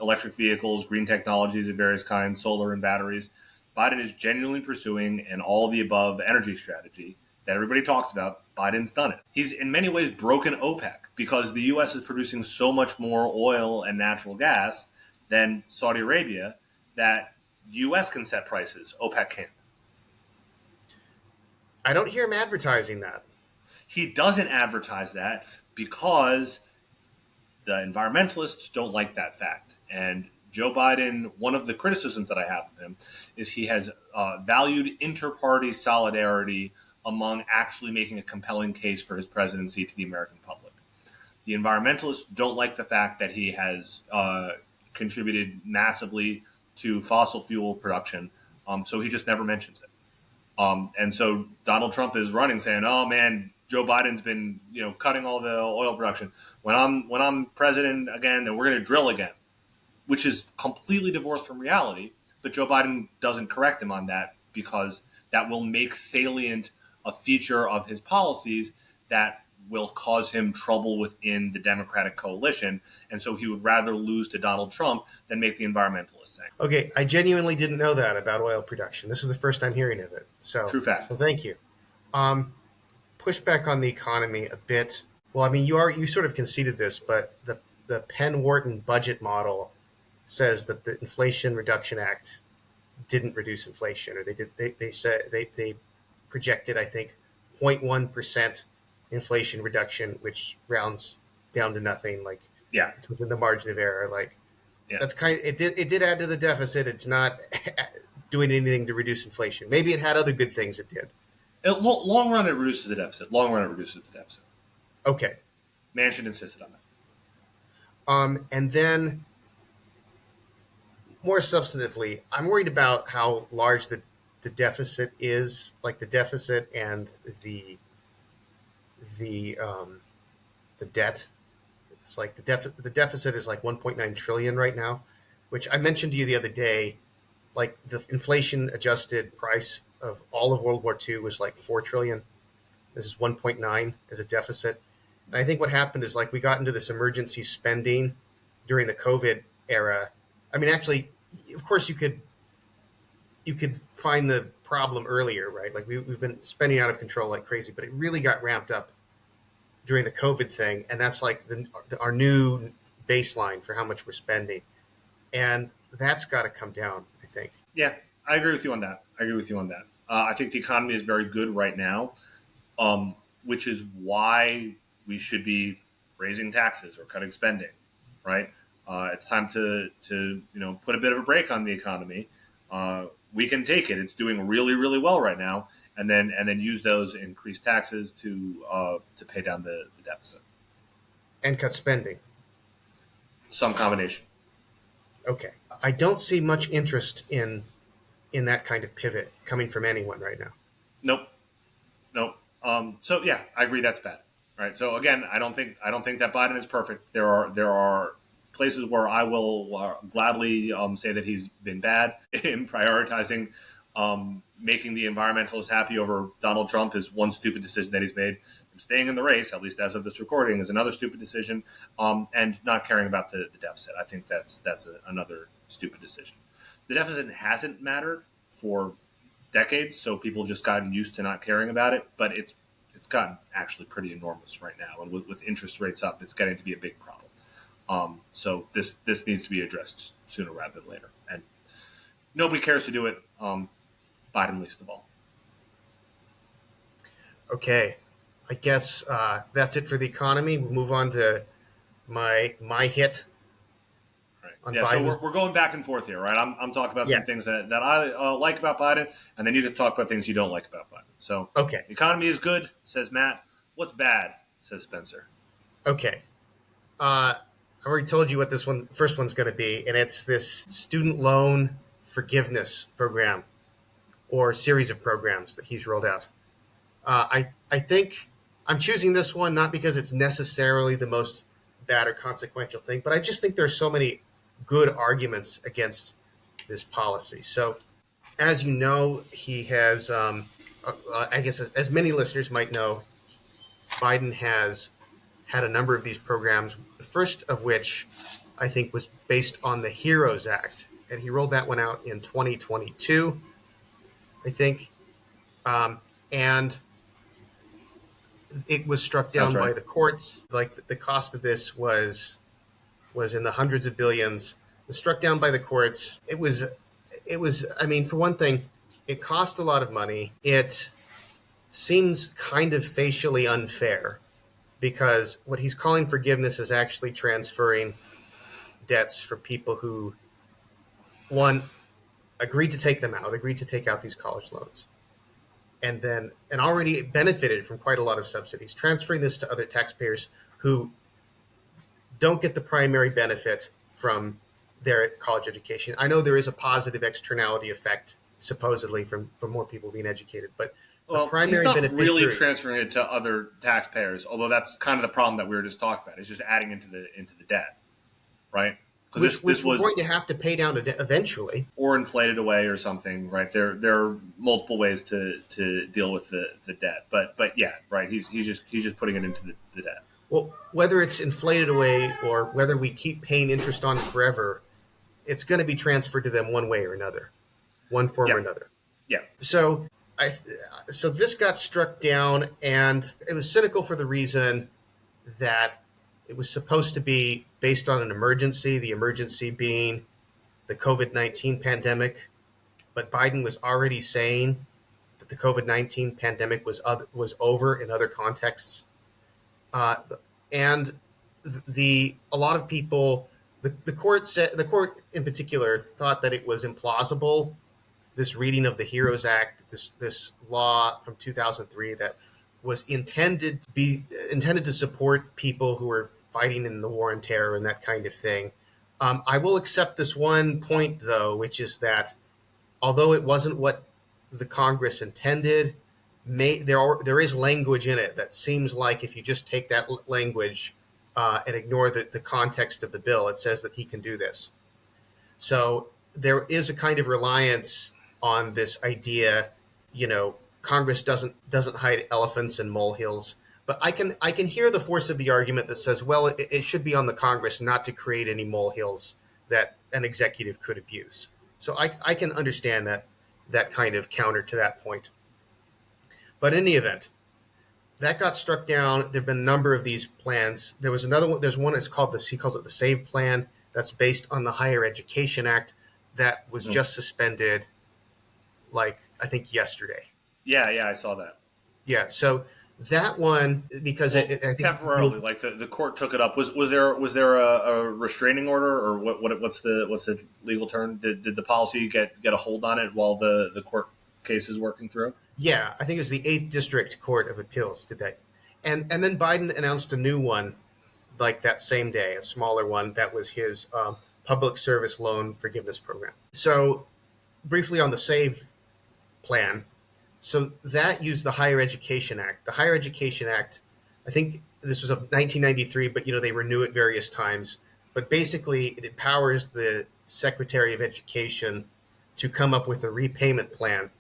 electric vehicles, green technologies of various kinds, solar and batteries. Biden is genuinely pursuing an all of the above energy strategy that everybody talks about. Biden's done it. He's in many ways broken OPEC because the U.S. is producing so much more oil and natural gas than Saudi Arabia that the U.S. can set prices. OPEC can't. I don't hear him advertising that. He doesn't advertise that because the environmentalists don't like that fact. And Joe Biden, one of the criticisms that I have of him is he has valued inter-party solidarity among actually making a compelling case for his presidency to the American public. The environmentalists don't like the fact that he has contributed massively to fossil fuel production, so he just never mentions it. And so Donald Trump is running saying, "Oh man, Joe Biden's been cutting all the oil production. When I'm president again, then we're going to drill again," which is completely divorced from reality. But Joe Biden doesn't correct him on that because that will make salient a feature of his policies that will cause him trouble within the Democratic coalition. And so he would rather lose to Donald Trump than make the environmentalists sing. Okay, I genuinely didn't know that about oil production. This is the first time hearing of it. True fact. So thank you. Push back on the economy a bit. Well, I mean, you sort of conceded this, but the Penn Wharton budget model says that the Inflation Reduction Act didn't reduce inflation, or they said they projected, I think, 0.1% inflation reduction, which rounds down to nothing. Like, Yeah. it's within the margin of error. Like, Yeah. that's it did add to the deficit. It's not doing anything to reduce inflation. Maybe it had other good things it did. Long run, it reduces the deficit. Long run, it reduces the deficit. Okay. Manchin insisted on that. And then more substantively, I'm worried about how large the deficit is, like the deficit and the the debt. It's like the deficit is like 1.9 trillion right now, which I mentioned to you the other day. Like, the inflation adjusted price of all of World War II was like 4 trillion. This is 1.9 as a deficit. And I think what happened is, like, we got into this emergency spending during the COVID era. I mean, actually, of course, you could find the problem earlier, right? Like, we've been spending out of control like crazy, but it really got ramped up during the COVID thing, and that's like our new baseline for how much we're spending, and that's got to come down, I think. Yeah, I agree with you on that. I think the economy is very good right now, which is why we should be raising taxes or cutting spending, right? It's time to put a bit of a brake on the economy. We can take it; it's doing really, really well right now, and then use those increased taxes to pay down the deficit. And cut spending. Some combination. Okay, I don't see much interest in that kind of pivot coming from anyone right now. Nope. Nope. So yeah, I agree that's bad. Right. So again, I don't think that Biden is perfect. There are places where I will gladly say that he's been bad in prioritizing making the environmentalists happy over Donald Trump is one stupid decision that he's made. Staying in the race, at least as of this recording, is another stupid decision, and not caring about the deficit. I think that's another stupid decision. The deficit hasn't mattered for decades, so people have just gotten used to not caring about it. But it's gotten actually pretty enormous right now, and with interest rates up, it's getting to be a big problem. So this needs to be addressed sooner rather than later, and nobody cares to do it. Biden least of all. Okay, I guess that's it for the economy. We'll move on to my hit. Right. Yeah, Biden. So we're going back and forth here, right? I'm talking about some things that I like about Biden, and then you can talk about things you don't like about Biden. So, okay, the economy is good, says Matt. What's bad, says Spencer. Okay, I already told you what this first one's going to be, and it's this student loan forgiveness program or series of programs that he's rolled out. I think I'm choosing this one not because it's necessarily the most bad or consequential thing, but I just think there's so many good arguments against this policy. So, as you know, he has, I guess, as many listeners might know, Biden has had a number of these programs. The first of which I think was based on the HEROES Act, and he rolled that one out in 2022, I think. And it was struck Sounds down by right. the courts. Like the cost of this was in the hundreds of billions. It was struck down by the courts. It was. I mean, for one thing, it cost a lot of money. It seems kind of facially unfair because what he's calling forgiveness is actually transferring debts from people who, one, agreed to take them out, agreed to take out these college loans, and already benefited from quite a lot of subsidies, transferring this to other taxpayers who don't get the primary benefit from their college education. I know there is a positive externality effect, supposedly, from more people being educated, but the Well, he's primary not really beneficiaries, transferring it to other taxpayers, although that's kind of the problem that we were just talking about. It's just adding into the debt, right? Because this which we're was going to have to pay down eventually. or inflated away or something, right? There are multiple ways to deal with the debt, but yeah, right. He's just putting it into the debt. Well, whether it's inflated away or whether we keep paying interest on it forever, it's going to be transferred to them one way or another, one form or Yeah, another. yeah. So I so this got struck down, and it was cynical for the reason that it was supposed to be based on an emergency, the emergency being the COVID-19 pandemic. But Biden was already saying that the COVID-19 pandemic was over in other contexts, uh, and the a lot of people, the court in particular thought that it was implausible, this reading of the HEROES Act, this law from 2003 that was intended to support people who were fighting in the war on terror and that kind of thing. I will accept this one point though, which is that although it wasn't what the Congress intended, there is language in it that seems like if you just take that language and ignore the context of the bill, it says that he can do this. So there is a kind of reliance on this idea, Congress doesn't hide elephants and molehills. But I can hear the force of the argument that says, well, it should be on the Congress not to create any molehills that an executive could abuse. So I can understand that kind of counter to that point. But in the event, that got struck down. There have been a number of these plans. There was another one. There's one that's he calls it the SAVE plan. That's based on the Higher Education Act that was Mm. just suspended, like, I think yesterday. Yeah, I saw that. Yeah. So that one, because Well, I think temporarily, like the court took it up. Was there a restraining order, or what's the legal term? Did the policy get a hold on it while the court case is working through? yeah, I think it was the Eighth District Court of Appeals did that, and then Biden announced a new one like that same day, a smaller one that was his public service loan forgiveness program. So briefly on the SAVE plan, so that used the Higher Education Act. The Higher Education Act, I think this was of 1993, but they renew it various times. But basically, it empowers the Secretary of Education to come up with a repayment plan.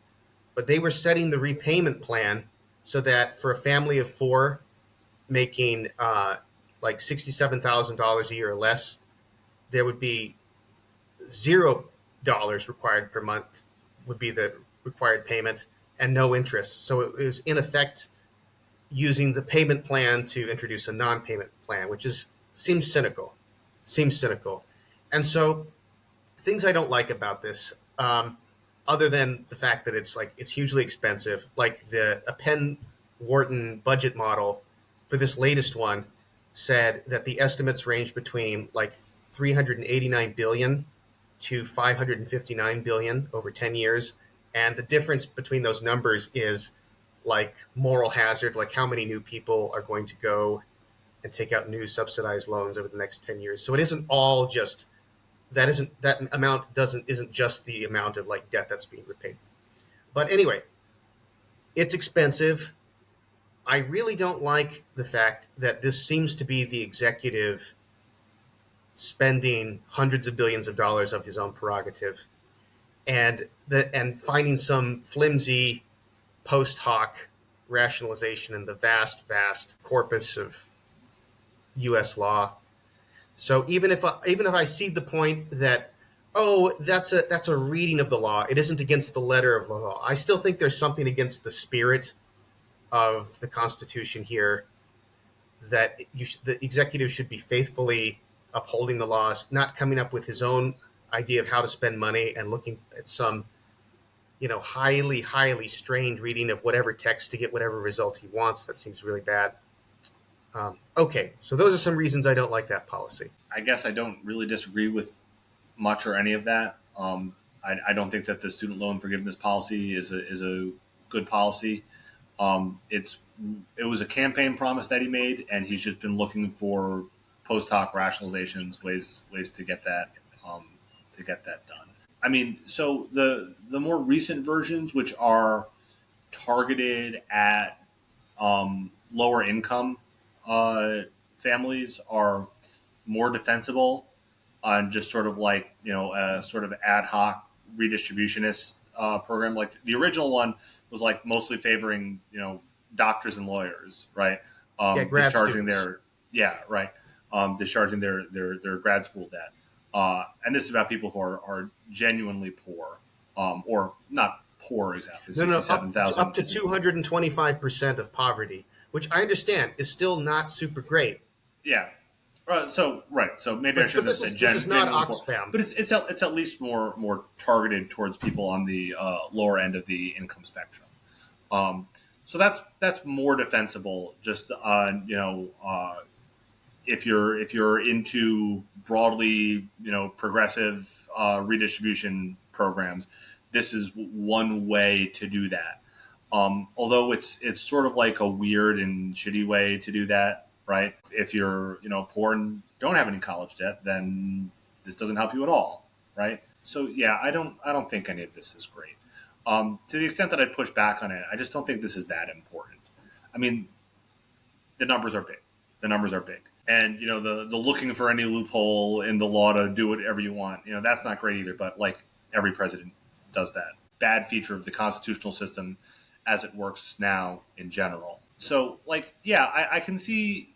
But they were setting the repayment plan so that for a family of four making like $67,000 a year or less, there would be $0 required per month would be the required payment and no interest. So it was in effect using the payment plan to introduce a non-payment plan, which seems cynical. Seems cynical. And so things I don't like about this, other than the fact that it's hugely expensive, like a Penn Wharton budget model for this latest one said that the estimates range between like 389 billion to 559 billion over 10 years, and the difference between those numbers is like moral hazard, like how many new people are going to go and take out new subsidized loans over the next 10 years. So it isn't all just that amount isn't just the amount of like debt that's being repaid. But anyway, it's expensive. I really don't like the fact that this seems to be the executive spending hundreds of billions of dollars of his own prerogative and finding some flimsy post hoc rationalization in the vast corpus of U.S. law. So even if I see the point that that's a reading of the law, it isn't against the letter of the law, I still think there's something against the spirit of the Constitution here, that the executive should be faithfully upholding the laws, not coming up with his own idea of how to spend money and looking at some highly strained reading of whatever text to get whatever result he wants. That seems really bad. Okay, so those are some reasons I don't like that policy. I guess I don't really disagree with much or any of that. I don't think that the student loan forgiveness policy is a good policy. It was a campaign promise that he made, and he's just been looking for post hoc rationalizations, ways to get that done. I mean, so the more recent versions, which are targeted at lower income families, are more defensible on just sort of like a sort of ad hoc redistributionist program. Like the original one was like mostly favoring doctors and lawyers, right? Discharging students. discharging their grad school debt. And this is about people who are genuinely poor, or not poor exactly. No, 67,000 up to 225% of poverty, which I understand is still not super great. Yeah. So maybe I shouldn't have said this is not genuinely poor, Oxfam. but it's at least more targeted towards people on the lower end of the income spectrum. So that's more defensible. Just on if you're into broadly progressive redistribution programs, this is one way to do that. Although it's sort of like a weird and shitty way to do that. Right. If you're, poor and don't have any college debt, then this doesn't help you at all. Right. So, yeah, I don't think any of this is great. To the extent that I'd push back on it, I just don't think this is that important. I mean, the numbers are big. And, the looking for any loophole in the law to do whatever you want, that's not great either. But like every president does that. Bad feature of the constitutional system as it works now in general. So, I can see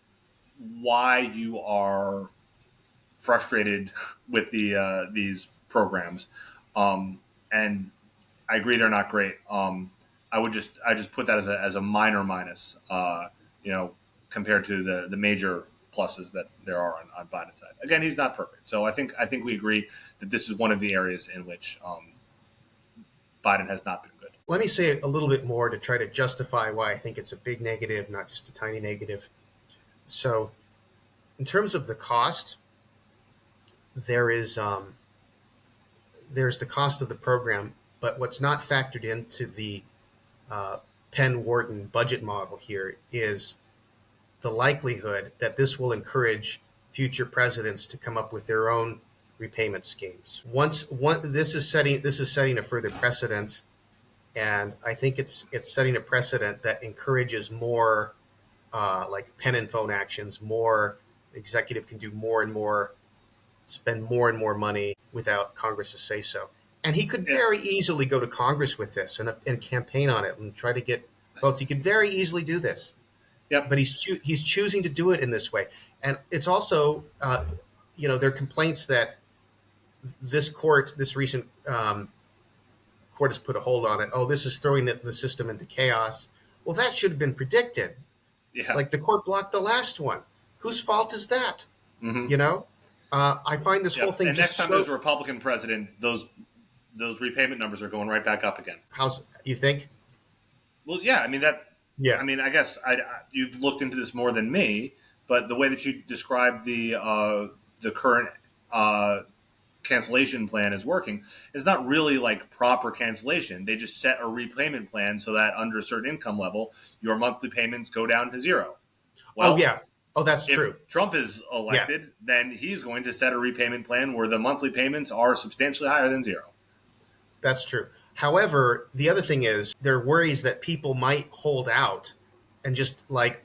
why you are frustrated with these programs, and I agree they're not great. I just put that as a minor minus, compared to the major pluses that there are on Biden's side. Again, he's not perfect, so I think we agree that this is one of the areas in which Biden has not been good. Let me say a little bit more to try to justify why I think it's a big negative, not just a tiny negative. So, in terms of the cost, there's the cost of the program, but what's not factored into the Penn Wharton budget model here is the likelihood that this will encourage future presidents to come up with their own repayment schemes. This is setting a further precedent, and I think it's setting a precedent that encourages more like pen and phone actions. More executive can do more and more, spend more and more money without Congress's say so. And he could very easily go to Congress with this and campaign on it and try to get votes. He could very easily do this. Yep. But he's choosing to do it in this way. And it's also, there are complaints that this recent court has put a hold on it. Oh, this is throwing the system into chaos. Well, that should have been predicted. Yeah. Like the court blocked the last one. Whose fault is that? Mm-hmm. I find this whole thing. And next time there's a Republican president, those repayment numbers are going right back up again. How's you think? Well, yeah. I mean that. Yeah. I mean, I guess you've looked into this more than me, but the way that you describe the current cancellation plan is working is not really like proper cancellation. They just set a repayment plan so that under a certain income level, your monthly payments go down to zero. Well, oh yeah. Oh, that's If true. Trump is Yeah, elected, then he's going to set a repayment plan where the monthly payments are substantially higher than zero. that's true. However, the other thing is there are worries that people might hold out and just like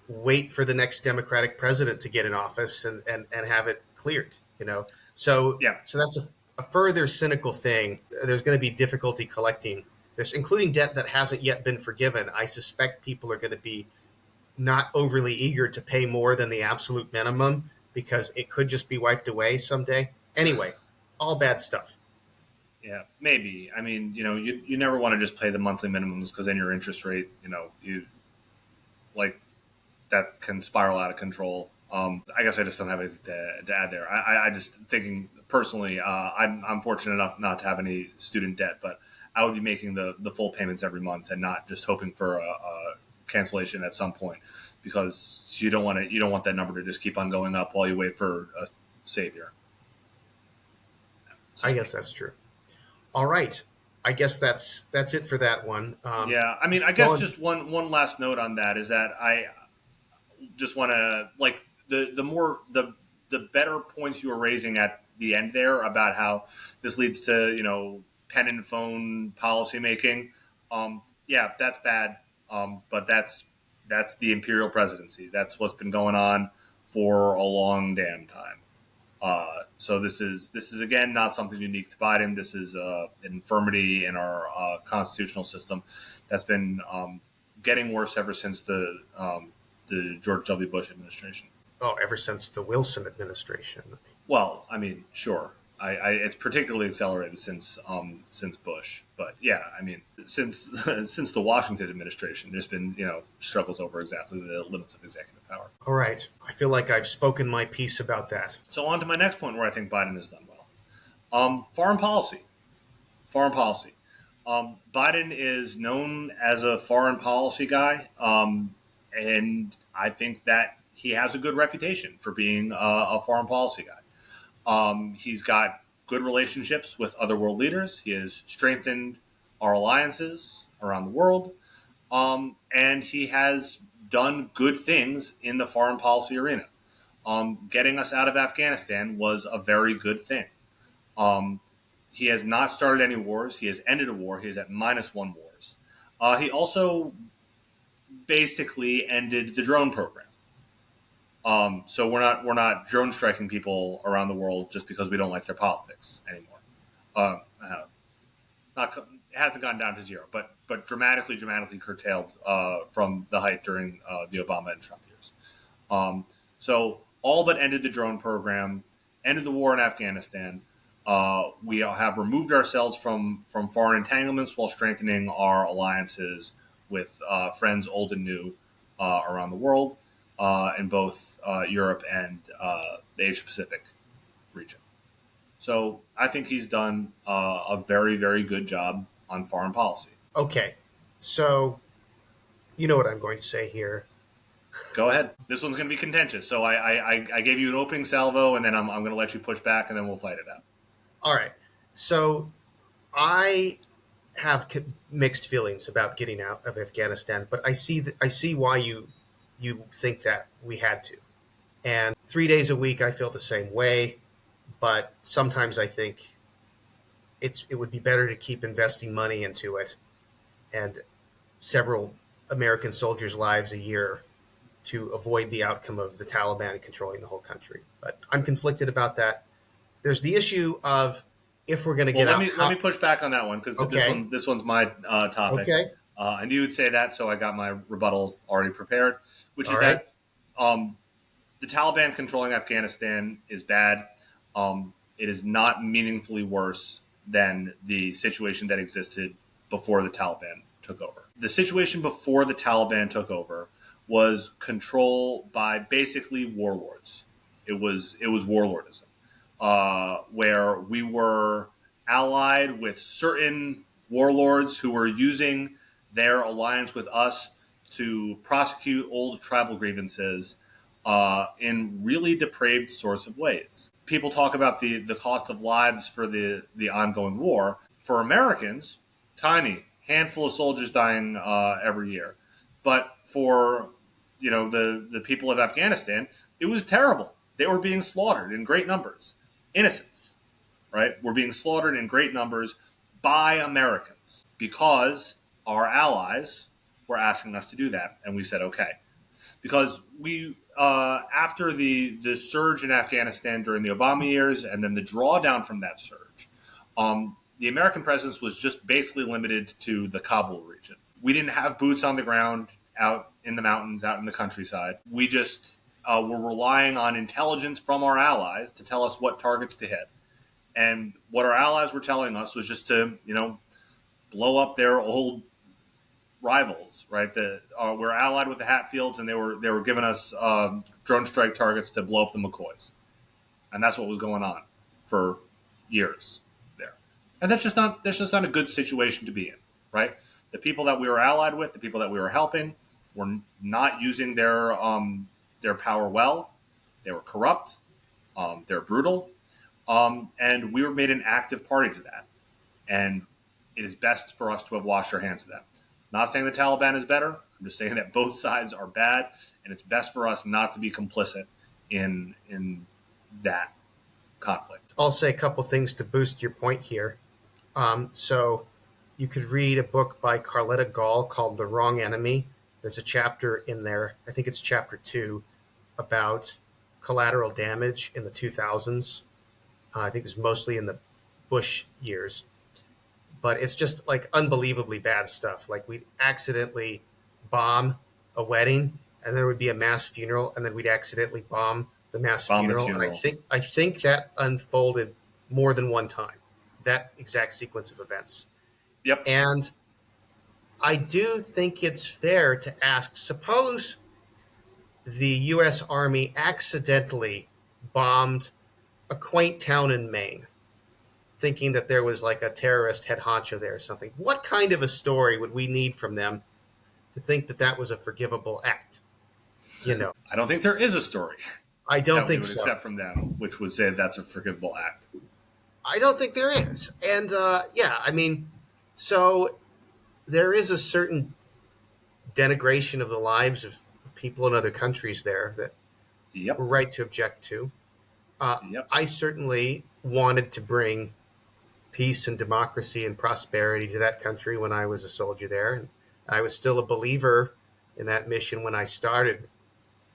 wait for the next Democratic president to get in office and have it cleared, you know? Yeah, So that's a further cynical thing. There's going to be difficulty collecting this, including debt that hasn't yet been forgiven. I suspect people are going to be not overly eager to pay more than the absolute minimum because it could just be wiped away someday. Anyway, all bad stuff. yeah, maybe. I mean, you never want to just pay the monthly minimums because then your interest rate, you like that can spiral out of control. I guess I just don't have anything to add there. I just thinking personally, I'm fortunate enough not to have any student debt, but I would be making the full payments every month and not just hoping for a cancellation at some point, because you don't want that number to just keep on going up while you wait for a savior. It's I just me. guess that's true. All right. I guess that's it for that one. Yeah, I mean, I guess Going. just one last note on that is that I just want to like the more the better points you were raising at the end there about how this leads to pen and phone policy making. Yeah, that's bad. But that's the imperial presidency. That's what's been going on for a long damn time. So this is again not something unique to Biden. This is an infirmity in our constitutional system that's been getting worse ever since the George W. Bush administration. Oh, ever since the Wilson administration. Well, I mean, sure. It's particularly accelerated since Bush, but yeah, I mean, since since the Washington administration, there's been struggles over exactly the limits of executive power. All right. I feel like I've spoken my piece about that. So on to my next point, where I think Biden has done well. Foreign policy. Foreign policy. Biden is known as a foreign policy guy, and I think that he has a good reputation for being a foreign policy guy. He's got good relationships with other world leaders. He has strengthened our alliances around the world, and he has done good things in the foreign policy arena. Getting us out of Afghanistan was a very good thing. Um, he has not started any wars. He has ended a war. He is at -1 wars. He also basically ended the drone program. So we're not drone striking people around the world just because we don't like their politics anymore. Not it hasn't gone down to zero, but dramatically curtailed from the height during the Obama and Trump years. So all but ended the drone program, ended the war in Afghanistan. We have removed ourselves from foreign entanglements while strengthening our alliances with friends old and new around the world, in both Europe and the Asia Pacific region. So I think he's done a very, very good job on foreign policy. Okay. So, you know what I'm going to say here. Go ahead. This one's going to be contentious. So I gave you an opening salvo, and then I'm going to let you push back, and then we'll fight it out. All right. So, I have mixed feelings about getting out of Afghanistan, but I see why you think that we had to. And 3 days a week, I feel the same way. But sometimes I think it would be better to keep investing money into it and several American soldiers' lives a year to avoid the outcome of the Taliban controlling the whole country. But I'm conflicted about that. There's the issue of if we're going to Well, get let out. me let me push back on that one because Okay. this one's my topic. Okay. And you would say that, so I got my rebuttal already prepared, which All is right. that the Taliban controlling Afghanistan is bad. It is not meaningfully worse than the situation that existed before the Taliban took over. The situation before the Taliban took over was control by basically warlords. It was warlordism, where we were allied with certain warlords who were using their alliance with us to prosecute old tribal grievances in really depraved sorts of ways. People talk about the cost of lives for the ongoing war. For Americans, tiny handful of soldiers dying every year, but for the people of Afghanistan, it was terrible. They were being slaughtered in great numbers. Innocents, right, were being slaughtered in great numbers by Americans because our allies were asking us to do that, and we said okay. Because we, after the surge in Afghanistan during the Obama years, and then the drawdown from that surge, the American presence was just basically limited to the Kabul region. We didn't have boots on the ground out in the mountains, out in the countryside. We just were relying on intelligence from our allies to tell us what targets to hit. And what our allies were telling us was just to, blow up their old rivals, right? We're allied with the Hatfields, and they were giving us drone strike targets to blow up the McCoys, and that's what was going on for years there. And that's just not a good situation to be in, right? The people that we were allied with, the people that we were helping, were not using their power well. They were corrupt. They're brutal, and we were made an active party to that. And it is best for us to have washed our hands of that. Not saying the Taliban is better. I'm just saying that both sides are bad, and it's best for us not to be complicit in that conflict. I'll say a couple things to boost your point here. So you could read a book by Carletta Gall called The Wrong Enemy. There's a chapter in there, I think it's chapter 2, about collateral damage in the 2000s. I think it's mostly in the Bush years. But it's just like unbelievably bad stuff. Like we'd accidentally bomb a wedding, and there would be a mass funeral, and then we'd accidentally bomb the mass funeral. And I think that unfolded more than one time, that exact sequence of events. Yep. And I do think it's fair to ask, suppose the U.S. Army accidentally bombed a quaint town in Maine, thinking that there was like a terrorist head honcho there or something. What kind of a story would we need from them to think that that was a forgivable act? I don't think there is a story. I don't think so. Except from them, which would say that's a forgivable act. I don't think there is. And so there is a certain denigration of the lives of people in other countries there that we're right to object to. I certainly wanted to bring peace and democracy and prosperity to that country when I was a soldier there. And I was still a believer in that mission when I started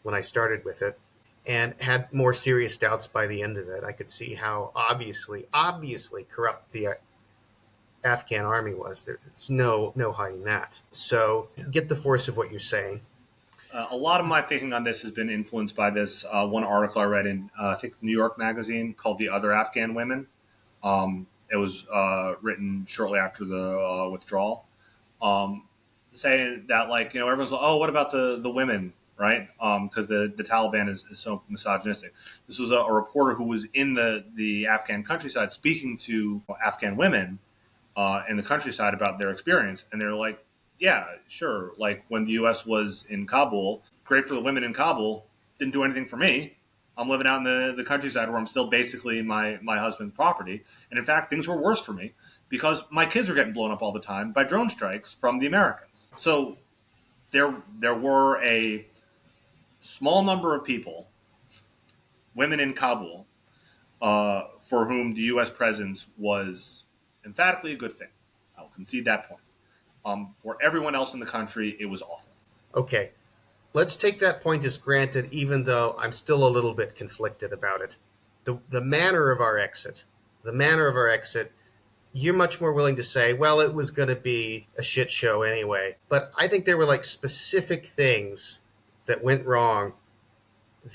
with it, and had more serious doubts by the end of it. I could see how obviously corrupt the Afghan army was. There's no hiding that. So get the force of what you're saying. A lot of my thinking on this has been influenced by this one article I read in, I think, New York Magazine called "The Other Afghan Women." It was written shortly after the withdrawal, saying that, everyone's like, oh, what about the women, right? Because the Taliban is so misogynistic. This was a reporter who was in the Afghan countryside speaking to Afghan women in the countryside about their experience, and they're like, yeah, sure. Like when the U.S. was in Kabul, great for the women in Kabul, didn't do anything for me. I'm living out in the countryside where I'm still basically my husband's property. And in fact, things were worse for me because my kids were getting blown up all the time by drone strikes from the Americans. So there were a small number of people, women in Kabul, for whom the U.S. presence was emphatically a good thing. I'll concede that point. For everyone else in the country, it was awful. Okay. Let's take that point as granted, even though I'm still a little bit conflicted about it. The manner of our exit, you're much more willing to say, well, it was going to be a shit show anyway. But I think there were specific things that went wrong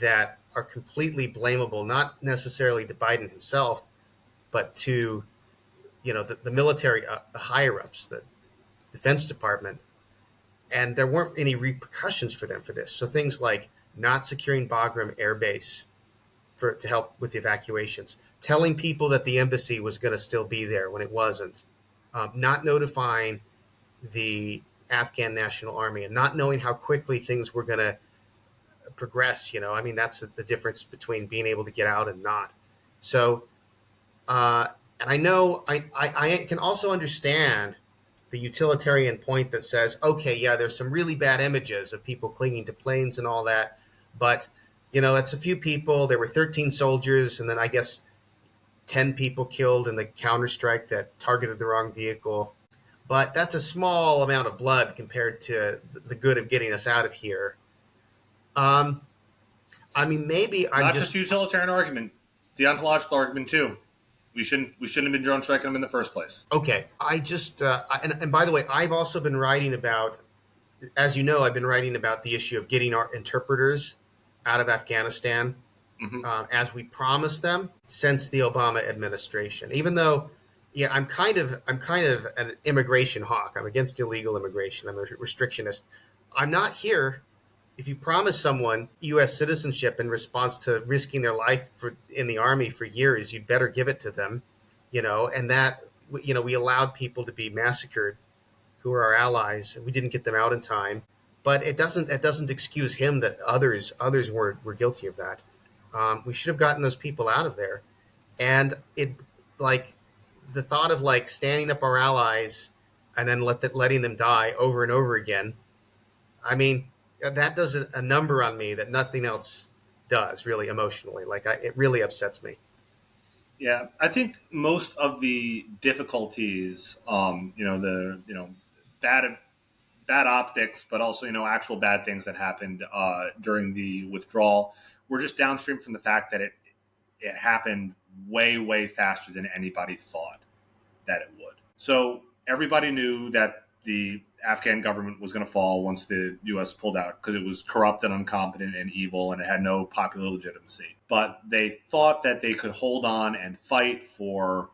that are completely blamable, not necessarily to Biden himself, but to, the military, the higher-ups, the Defense Department. And there weren't any repercussions for them for this. So things like not securing Bagram Air Base to help with the evacuations, telling people that the embassy was going to still be there when it wasn't, not notifying the Afghan National Army, and not knowing how quickly things were going to progress. That's the difference between being able to get out and not. So, and I know I can also understand the utilitarian point that says, okay, yeah, there's some really bad images of people clinging to planes and all that, but that's a few people. There were 13 soldiers, and then I guess 10 people killed in the counterstrike that targeted the wrong vehicle. But that's a small amount of blood compared to the good of getting us out of here. Um, I mean, maybe I'm Not just just a utilitarian argument, the ontological argument too. We shouldn't have been drone striking them in the first place. okay. And by the way, I've also been writing about, as you know, I've been writing about the issue of getting our interpreters out of Afghanistan Mm-hmm. as we promised them since the Obama administration. Even though, yeah, I'm kind of an immigration hawk. I'm against illegal immigration. I'm a restrictionist. I'm not here. If you promise someone U.S. citizenship in response to risking their life in the army for years, you'd better give it to them. And that we allowed people to be massacred who are our allies. We didn't get them out in time, but it doesn't excuse him that others were guilty of that. We should have gotten those people out of there, and it like the thought of like standing up our allies and then letting them die over and over again. I mean, that does a number on me that nothing else does really emotionally. It really upsets me. Yeah, I think most of the difficulties, the bad bad optics, but also actual bad things that happened during the withdrawal were just downstream from the fact that it happened way faster than anybody thought that it would. So everybody knew that the Afghan government was going to fall once the U.S. pulled out because it was corrupt and incompetent and evil and it had no popular legitimacy. But they thought that they could hold on and fight for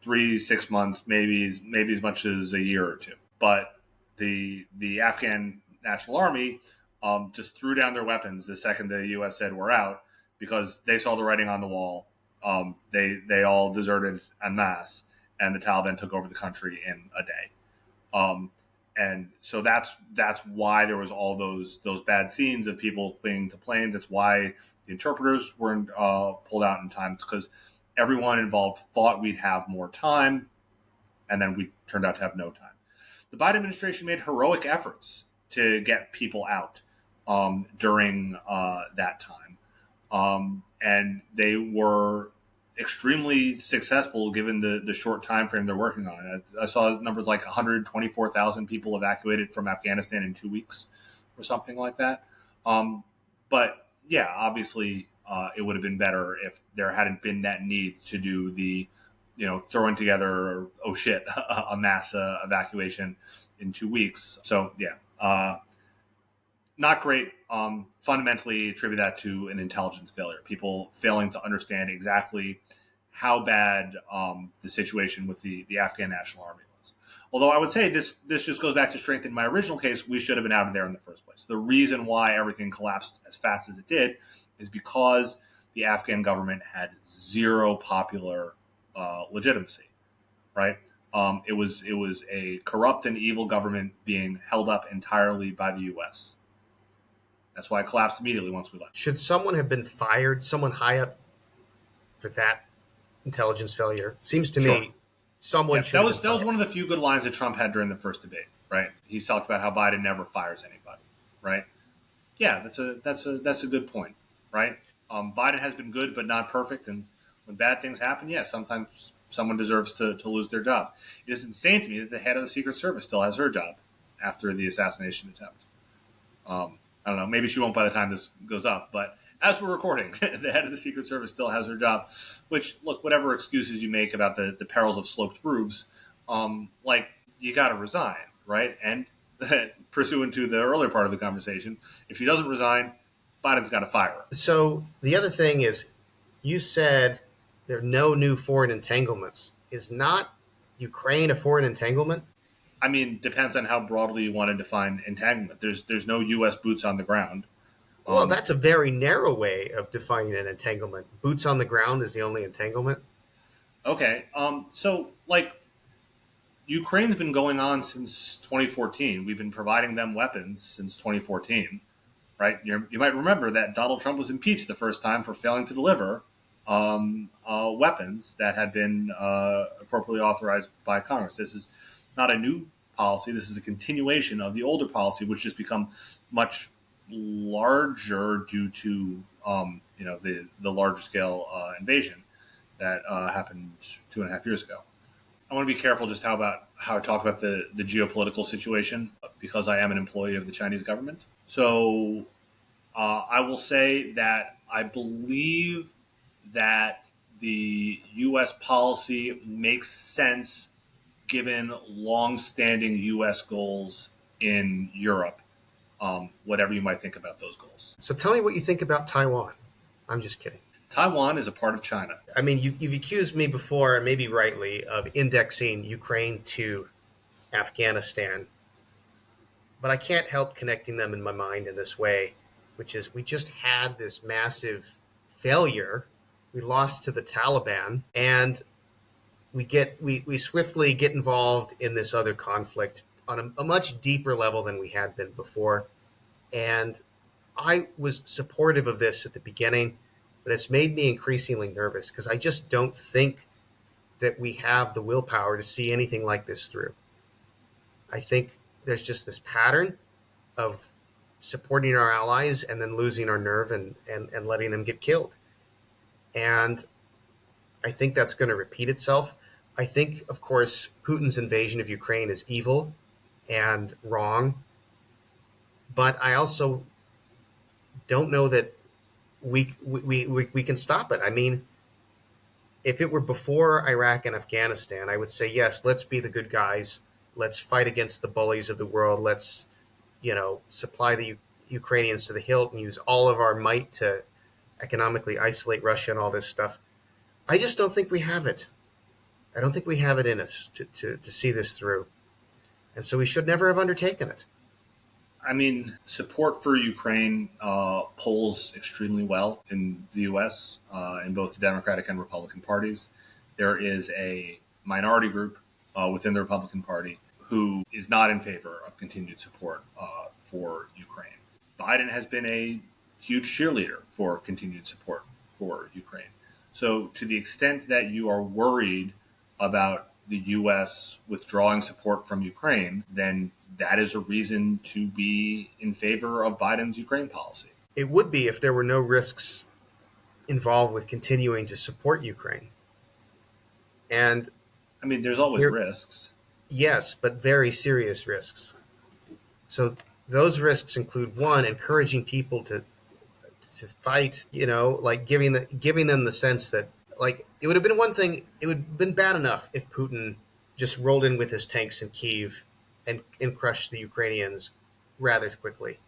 3 6 months, maybe as much as a year or two. But the Afghan National Army just threw down their weapons the second the U.S. said we're out because they saw the writing on the wall. They all deserted en masse, and the Taliban took over the country in a day. And so that's why there was all those bad scenes of people clinging to planes. That's why the interpreters weren't pulled out in time. It's because everyone involved thought we'd have more time, and then we turned out to have no time. The Biden administration made heroic efforts to get people out during that time, and they were extremely successful given the short time frame they're working on. I saw numbers like 124,000 people evacuated from Afghanistan in 2 weeks or something like that. But yeah, obviously it would have been better if there hadn't been that need to do the throwing together a mass evacuation in 2 weeks. So yeah, not great. Fundamentally attribute that to an intelligence failure. People failing to understand exactly how bad the situation with the Afghan National Army was. Although I would say this just goes back to strengthen my original case. We should have been out of there in the first place. The reason why everything collapsed as fast as it did is because the Afghan government had zero popular legitimacy, right? It was a corrupt and evil government being held up entirely by the U.S. That's why it collapsed immediately once we left. Should someone have been fired, someone high up, for that intelligence failure? Seems to Sure. me someone Yeah, should that have was been that was fired. one of the few good lines that Trump had during the first debate, right? He talked about how Biden never fires anybody, right? Yeah, that's a good point, right? Biden has been good but not perfect, and when bad things happen, yes, sometimes someone deserves to lose their job. It is insane to me that the head of the Secret Service still has her job after the assassination attempt. I don't know. Maybe she won't by the time this goes up. But as we're recording, the head of the Secret Service still has her job. Which, look, whatever excuses you make about the perils of sloped roofs, you got to resign, right? And pursuant to the earlier part of the conversation, if she doesn't resign, Biden's got to fire her. So the other thing is, you said there are no new foreign entanglements. Is not Ukraine a foreign entanglement? I mean, depends on how broadly you want to define entanglement. There's no U.S. boots on the ground. Well, Um, that's a very narrow way of defining an entanglement. Boots on the ground is the only entanglement. okay. Ukraine's been going on since 2014. We've been providing them weapons since 2014, right? You might remember that Donald Trump was impeached the first time for failing to deliver weapons that had been appropriately authorized by Congress. not a new policy. This is a continuation of the older policy, which has become much larger due to the larger scale invasion that happened 2.5 years ago. I want to be careful just how I talk about the geopolitical situation because I am an employee of the Chinese government. So I will say that I believe that the U.S. policy makes sense given long-standing U.S. goals in Europe, whatever you might think about those goals. So tell me what you think about Taiwan. I'm just kidding. Taiwan is a part of China. I mean, you've accused me before, maybe rightly, of indexing Ukraine to Afghanistan, but I can't help connecting them in my mind in this way, which is we just had this massive failure. We lost to the Taliban, and we swiftly get involved in this other conflict on a much deeper level than we had been before. And I was supportive of this at the beginning, but it's made me increasingly nervous because I just don't think that we have the willpower to see anything like this through. I think there's just this pattern of supporting our allies and then losing our nerve and letting them get killed. And I think that's going to repeat itself. I think, of course, Putin's invasion of Ukraine is evil and wrong. But I also don't know that we can stop it. I mean, if it were before Iraq and Afghanistan, I would say, yes, let's be the good guys. Let's fight against the bullies of the world. Let's, supply the Ukrainians to the hilt and use all of our might to economically isolate Russia and all this stuff. I just don't think we have it. I don't think we have it in us to see this through. And so we should never have undertaken it. I mean, support for Ukraine polls extremely well in the U.S., in both the Democratic and Republican parties. There is a minority group within the Republican Party who is not in favor of continued support for Ukraine. Biden has been a huge cheerleader for continued support for Ukraine. So to the extent that you are worried about the U.S. withdrawing support from Ukraine, then that is a reason to be in favor of Biden's Ukraine policy. It would be if there were no risks involved with continuing to support Ukraine. And I mean, there's always risks. Yes, but very serious risks. So those risks include, one, encouraging people to fight, like giving them the sense that, like, it would have been one thing, it would have been bad enough if Putin just rolled in with his tanks in Kyiv and crushed the Ukrainians rather quickly.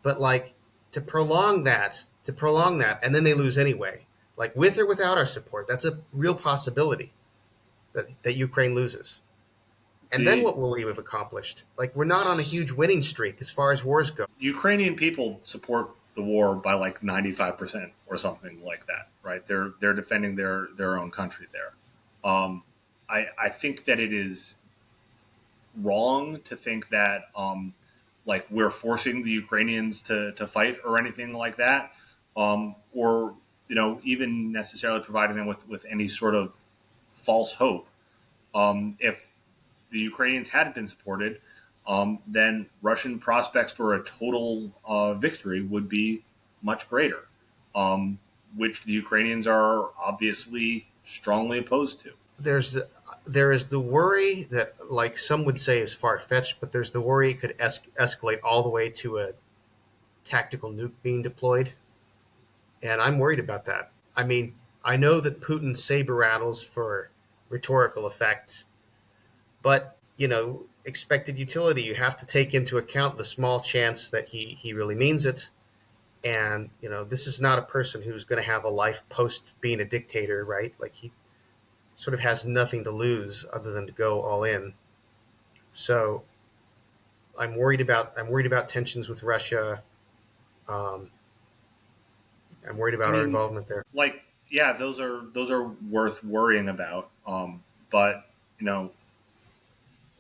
But like to prolong that, and then they lose anyway, like with or without our support, that's a real possibility that Ukraine loses. And then what will we have accomplished? Like, we're not on a huge winning streak as far as wars go. Ukrainian people support the war by like 95% or something like that, right? They're defending their own country there. I think that it is wrong to think that like we're forcing the Ukrainians to fight or anything like that, or even necessarily providing them with any sort of false hope. If the Ukrainians hadn't been supported, then Russian prospects for a total victory would be much greater, which the Ukrainians are obviously strongly opposed to. There is the worry that, like some would say, is far-fetched, but there's the worry it could escalate all the way to a tactical nuke being deployed. And I'm worried about that. I mean, I know that Putin saber rattles for rhetorical effect, but, expected utility, you have to take into account the small chance that he really means it. And, this is not a person who's going to have a life post being a dictator, right? Like, he sort of has nothing to lose other than to go all in. So I'm worried about tensions with Russia. I'm worried about our involvement there. Like, yeah, those are worth worrying about. But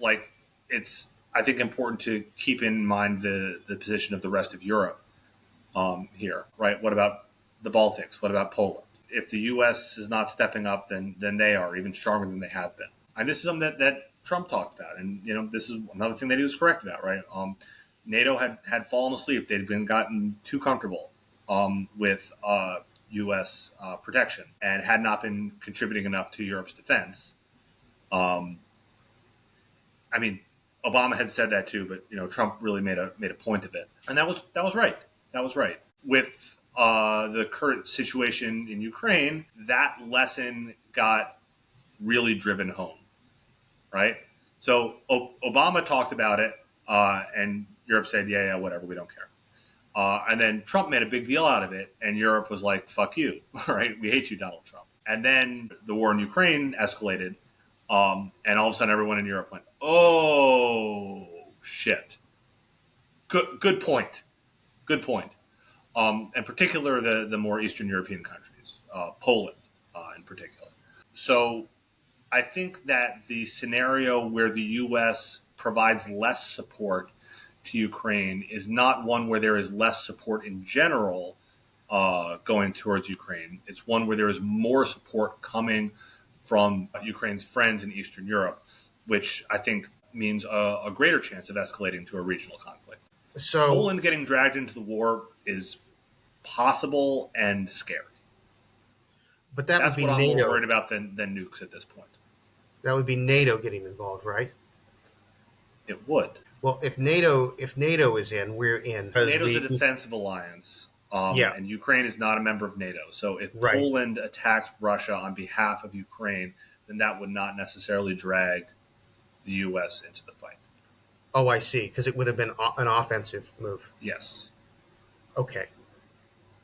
like, it's, I think, important to keep in mind the position of the rest of Europe here, right? What about the Baltics? What about Poland? If the U.S. is not stepping up, then they are even stronger than they have been. And this is something that Trump talked about. And, this is another thing that he was correct about, right? NATO had fallen asleep. They'd been gotten too comfortable with U.S. Protection and had not been contributing enough to Europe's defense. I mean, Obama had said that too, but Trump really made a point of it, and that was right. That was right. With the current situation in Ukraine, that lesson got really driven home, right? So Obama talked about it, and Europe said, yeah, whatever, we don't care. And then Trump made a big deal out of it, and Europe was like, fuck you, right? We hate you, Donald Trump. And then the war in Ukraine escalated, and all of a sudden everyone in Europe went, oh, shit. Good point. Good point. In particular, the more Eastern European countries, Poland in particular. So I think that the scenario where the U.S. provides less support to Ukraine is not one where there is less support in general going towards Ukraine. It's one where there is more support coming from Ukraine's friends in Eastern Europe, which I think means a greater chance of escalating to a regional conflict. So Poland getting dragged into the war is possible and scary. but that That's would be what I'm more NATO. worried about than nukes at this point. That would be NATO getting involved, right? It would. Well, if NATO is in, we're in. NATO's a defensive alliance, Yeah. and Ukraine is not a member of NATO. So if Right. Poland attacked Russia on behalf of Ukraine, then that would not necessarily drag the U.S. into the fight. Oh, I see. Because it would have been an offensive move. Yes. Okay.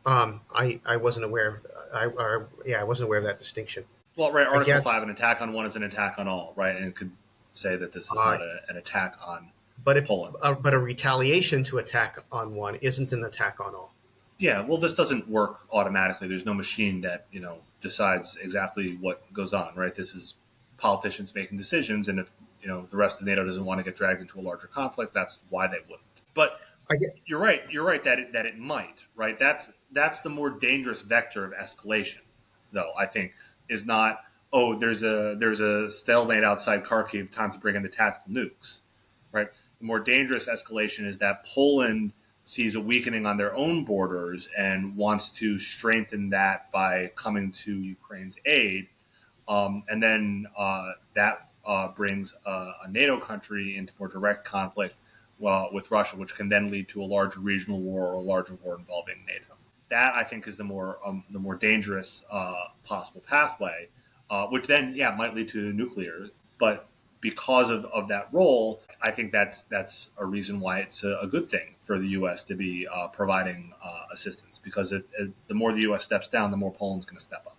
I wasn't aware of. I wasn't aware of that distinction. Well, right. Article guess- 5, an attack on one is an attack on all, right? And it could say that this is not an attack on But Poland. But a retaliation to attack on one isn't an attack on all. Yeah, well, this doesn't work automatically. There's no machine that decides exactly what goes on, right? This is politicians making decisions, and if the rest of NATO doesn't want to get dragged into a larger conflict, that's why they wouldn't. But you're right. You're right that it might, right? That's the more dangerous vector of escalation, though. I think is not there's a stalemate outside Kharkiv, time to bring in the tactical nukes, right? The more dangerous escalation is that Poland sees a weakening on their own borders and wants to strengthen that by coming to Ukraine's aid. And then that brings a NATO country into more direct conflict with Russia, which can then lead to a larger regional war or a larger war involving NATO. That, I think, is the more dangerous possible pathway, which then, might lead to nuclear. But because of that role, I think that's a reason why it's a good thing for the U.S. to be providing assistance, because the more the U.S. steps down, the more Poland's going to step up.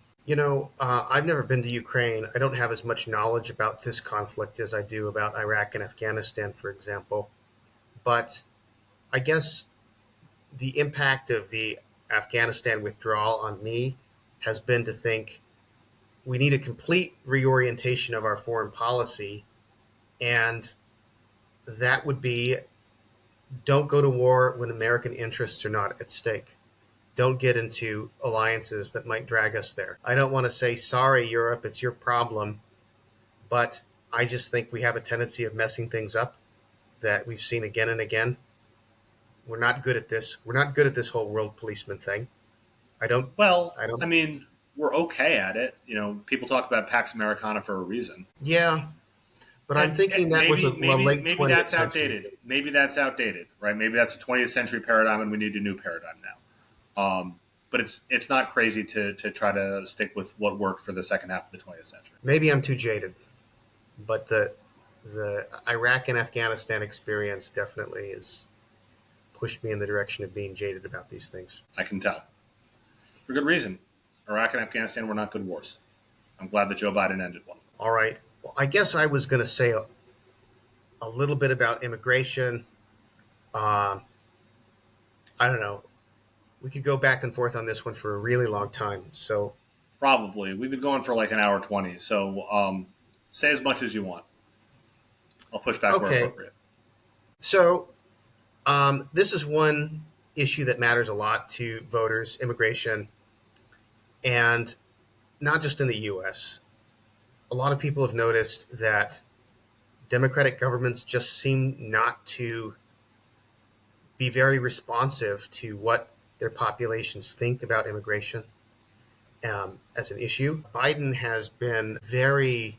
I've never been to Ukraine. I don't have as much knowledge about this conflict as I do about Iraq and Afghanistan, for example. But I guess the impact of the Afghanistan withdrawal on me has been to think we need a complete reorientation of our foreign policy, and that would be don't go to war when American interests are not at stake. Don't get into alliances that might drag us there. I don't want to say, sorry, Europe, it's your problem, but I just think we have a tendency of messing things up that we've seen again and again. We're not good at this. We're not good at this whole world policeman thing. I mean, we're okay at it. People talk about Pax Americana for a reason. Yeah, but I'm thinking that was a late 20th that's century. outdated. Maybe that's outdated, right? Maybe that's a 20th century paradigm, and we need a new paradigm now. But it's not crazy to try to stick with what worked for the second half of the 20th century. Maybe I'm too jaded, but the Iraq and Afghanistan experience definitely has pushed me in the direction of being jaded about these things. I can tell. For good reason. Iraq and Afghanistan were not good wars. I'm glad that Joe Biden ended one. All right. Well, I guess I was going to say a little bit about immigration. I don't know. We could go back and forth on this one for a really long time. So probably. We've been going for like an hour 20. So say as much as you want. I'll push back where appropriate. So this is one issue that matters a lot to voters, immigration, and not just in the U.S. A lot of people have noticed that Democratic governments just seem not to be very responsive to what their populations think about immigration as an issue. Biden has been very,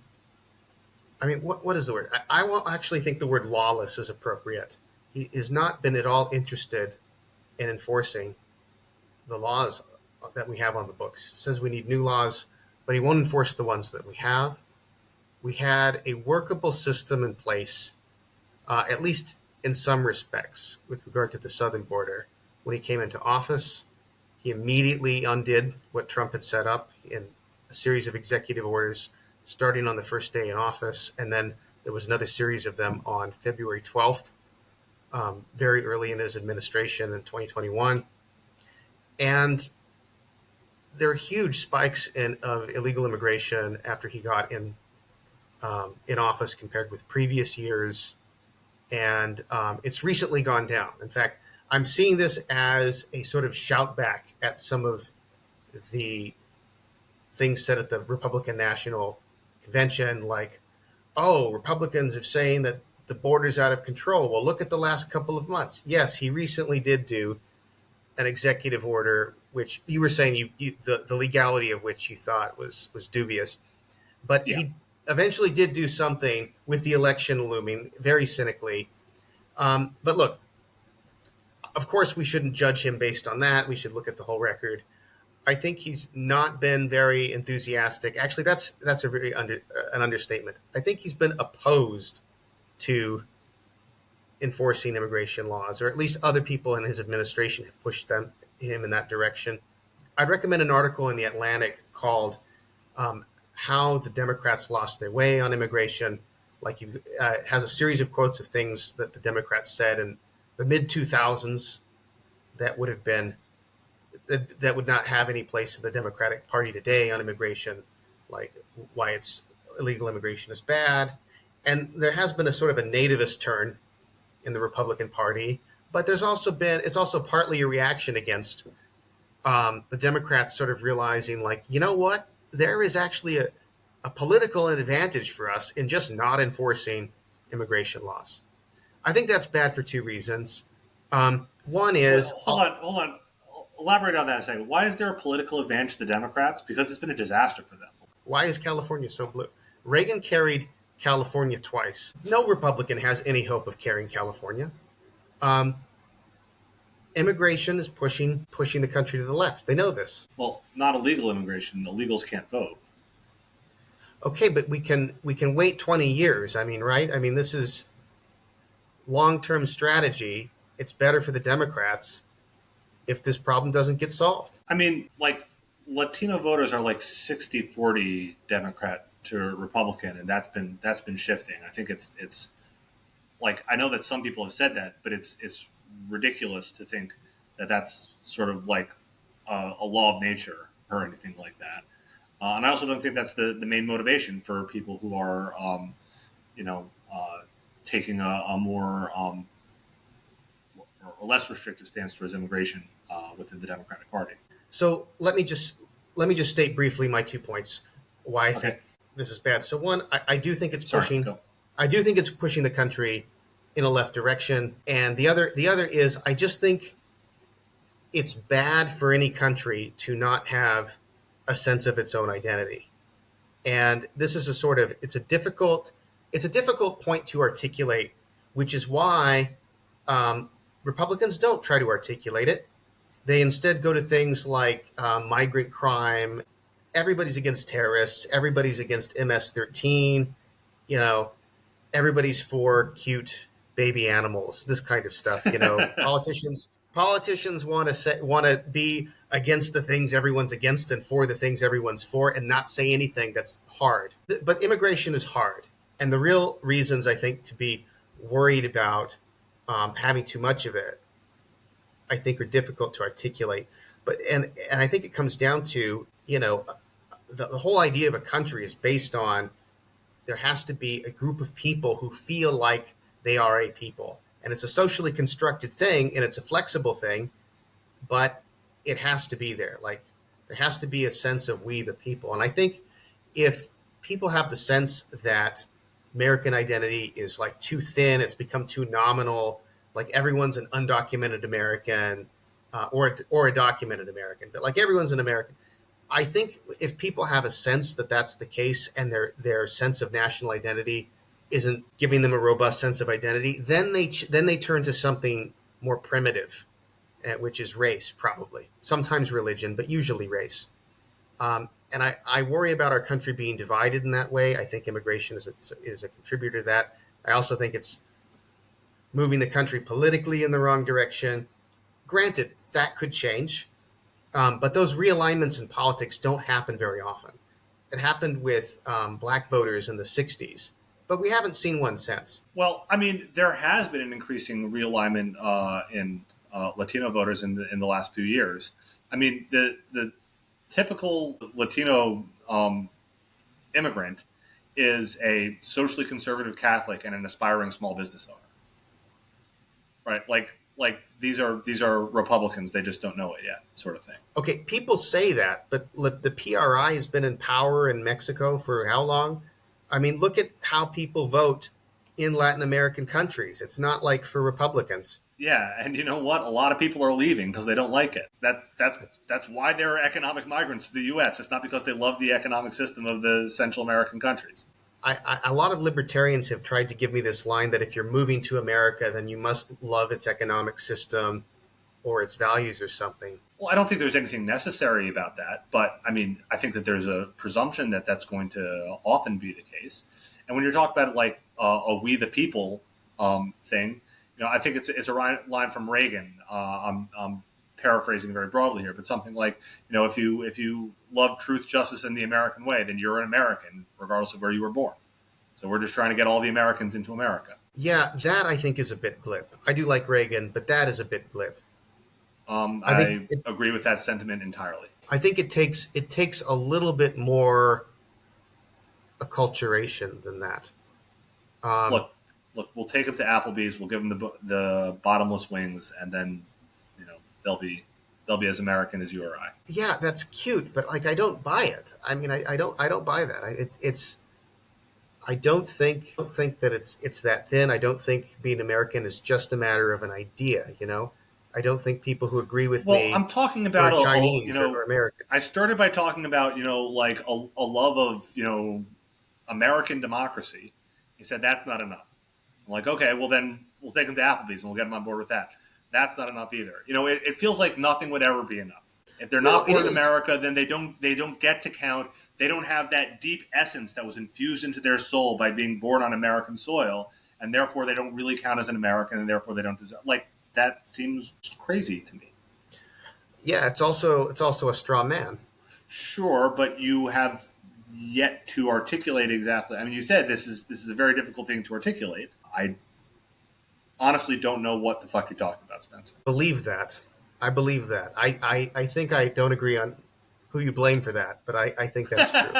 I mean, what is the word? I will actually think the word lawless is appropriate. He has not been at all interested in enforcing the laws that we have on the books. He says we need new laws, but he won't enforce the ones that we have. We had a workable system in place, at least in some respects, with regard to the southern border. When he came into office, he immediately undid what Trump had set up in a series of executive orders starting on the first day in office. And then there was another series of them on February 12th, very early in his administration in 2021. And there are huge spikes of illegal immigration after he got in office compared with previous years. And it's recently gone down. In fact, I'm seeing this as a sort of shout back at some of the things said at the Republican National Convention, like, oh, Republicans are saying that the border's out of control. Well, look at the last couple of months. Yes, he recently did do an executive order, which you were saying the legality of which you thought was dubious. But Yeah. he eventually did do something with the election looming, very cynically. But look, of course, we shouldn't judge him based on that. We should look at the whole record. I think he's not been very enthusiastic. Actually, that's a an understatement. I think he's been opposed to enforcing immigration laws, or at least other people in his administration have pushed him in that direction. I'd recommend an article in The Atlantic called "How the Democrats Lost Their Way on Immigration." It has a series of quotes of things that the Democrats said in the mid 2000s that would have been that would not have any place in the Democratic Party today on immigration, like why it's illegal immigration is bad. And there has been a sort of a nativist turn in the Republican Party, but it's also partly a reaction against the Democrats sort of realizing, like, you know what, there is actually a political advantage for us in just not enforcing immigration laws. I think that's bad for two reasons. One is, Well, hold on. Elaborate on that a second. Why is there a political advantage to the Democrats? Because it's been a disaster for them. why is California so blue? Reagan carried California twice. No Republican has any hope of carrying California. Um, Immigration is pushing the country to the left. They know this. Well, not illegal immigration. Illegals can't vote. Okay, but we can wait 20 years. I mean, right? I mean, this is long-term strategy. It's better for the Democrats if this problem doesn't get solved. I mean, like, Latino voters are like 60-40 Democrat to Republican, and that's been shifting. I think it's like, I know that some people have said that, but it's ridiculous to think that that's sort of like a law of nature or anything like that. And I also don't think that's the main motivation for people who are, taking a more or less restrictive stance towards immigration within the Democratic Party. So let me just state briefly my 2 points why I think this is bad. So one, I do think it's pushing. I do think it's pushing the country in a left direction, and the other is I just think it's bad for any country to not have a sense of its own identity. And this is it's a difficult point to articulate, which is why Republicans don't try to articulate it. They instead go to things like migrant crime. Everybody's against terrorists. Everybody's against MS-13. Everybody's for cute baby animals. This kind of stuff. Politicians want to be against the things everyone's against and for the things everyone's for, and not say anything that's hard. But immigration is hard, and the real reasons I think to be worried about having too much of it, I think, are difficult to articulate. But and I think it comes down to the whole idea of a country is based on there has to be a group of people who feel like they are a people. And it's a socially constructed thing, and it's a flexible thing, but it has to be there. Like, there has to be a sense of we the people. And I think if people have the sense that American identity is like too thin. It's become too nominal. Like everyone's an undocumented American, or a documented American, but like everyone's an American. I think if people have a sense that that's the case, and their sense of national identity isn't giving them a robust sense of identity, then they turn to something more primitive, which is race, probably sometimes religion, but usually race. And I worry about our country being divided in that way. I think immigration is a contributor to that. I also think it's moving the country politically in the wrong direction. Granted, that could change, but those realignments in politics don't happen very often. It happened with black voters in the 60s, but we haven't seen one since. Well, I mean, there has been an increasing realignment in Latino voters in the last few years. I mean, the typical Latino immigrant is a socially conservative Catholic and an aspiring small business owner, right? Like these are Republicans. They just don't know it yet, sort of thing. Okay, people say that, but the PRI has been in power in Mexico for how long? I mean, look at how people vote in Latin American countries. It's not like for Republicans. Yeah, and you know what? A lot of people are leaving because they don't like it. That's why there are economic migrants to the U.S. It's not because they love the economic system of the Central American countries. A lot of libertarians have tried to give me this line that if you're moving to America, then you must love its economic system or its values or something. Well, I don't think there's anything necessary about that, but I mean, I think that there's a presumption that that's going to often be the case. And when you're talking about it like a "we the people" thing, you know, I think it's a line from Reagan. I'm paraphrasing very broadly here, but something like, you know, if you love truth, justice, and the American way, then you're an American, regardless of where you were born. So we're just trying to get all the Americans into America. Yeah, that I think is a bit glib. I do like Reagan, but that is a bit glib. I agree with that sentiment entirely. I think it takes a little bit more acculturation than that. Um, Look, we'll take them to Applebee's. We'll give them the bottomless wings, and then, you know, they'll be as American as you or I. yeah, that's cute, but like I don't buy it. I mean, I don't buy that. It's I don't think that it's that thin. I don't think being American is just a matter of an idea. I don't think people who agree with Well, me I'm talking are about Chinese or Americans. I started by talking about, you know, like a love of, you know, American democracy. He said that's not enough. I'm like, okay, well then we'll take them to Applebee's and we'll get them on board with that. That's not enough either. You know, it feels like nothing would ever be enough. If they're Well, not it born in is. America, then they don't get to count. They don't have that deep essence that was infused into their soul by being born on American soil, and therefore they don't really count as an American, and therefore they don't deserve. Like that seems crazy to me. Yeah, it's also a straw man. Sure, but you have yet to articulate exactly. I mean, you said this is a very difficult thing to articulate. I honestly don't know what the fuck you're talking about, Spencer. Believe that. I believe that. I think I don't agree on who you blame for that, but I think that's true.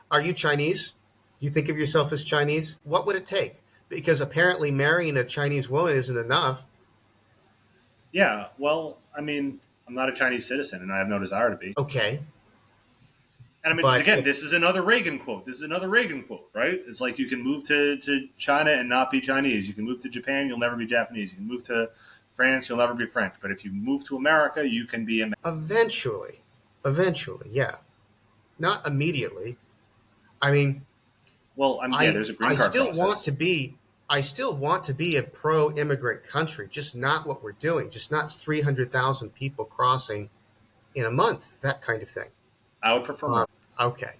Are you Chinese? Do you think of yourself as Chinese? What would it take? Because apparently marrying a Chinese woman isn't enough. Yeah, well, I mean, I'm not a Chinese citizen, and I have no desire to be. Okay, And I mean, but again, this is another Reagan quote. This is another Reagan quote, right? It's like you can move to China and not be Chinese. You can move to Japan, you'll never be Japanese. You can move to France, you'll never be French. But if you move to America, you can be American. eventually, yeah, not immediately. I mean, Well, I mean, yeah, there's a green I card still want process. to be I still want to be a pro-immigrant country, just not what we're doing, just not 300,000 people crossing in a month, that kind of thing. I would prefer Uh, more. okay,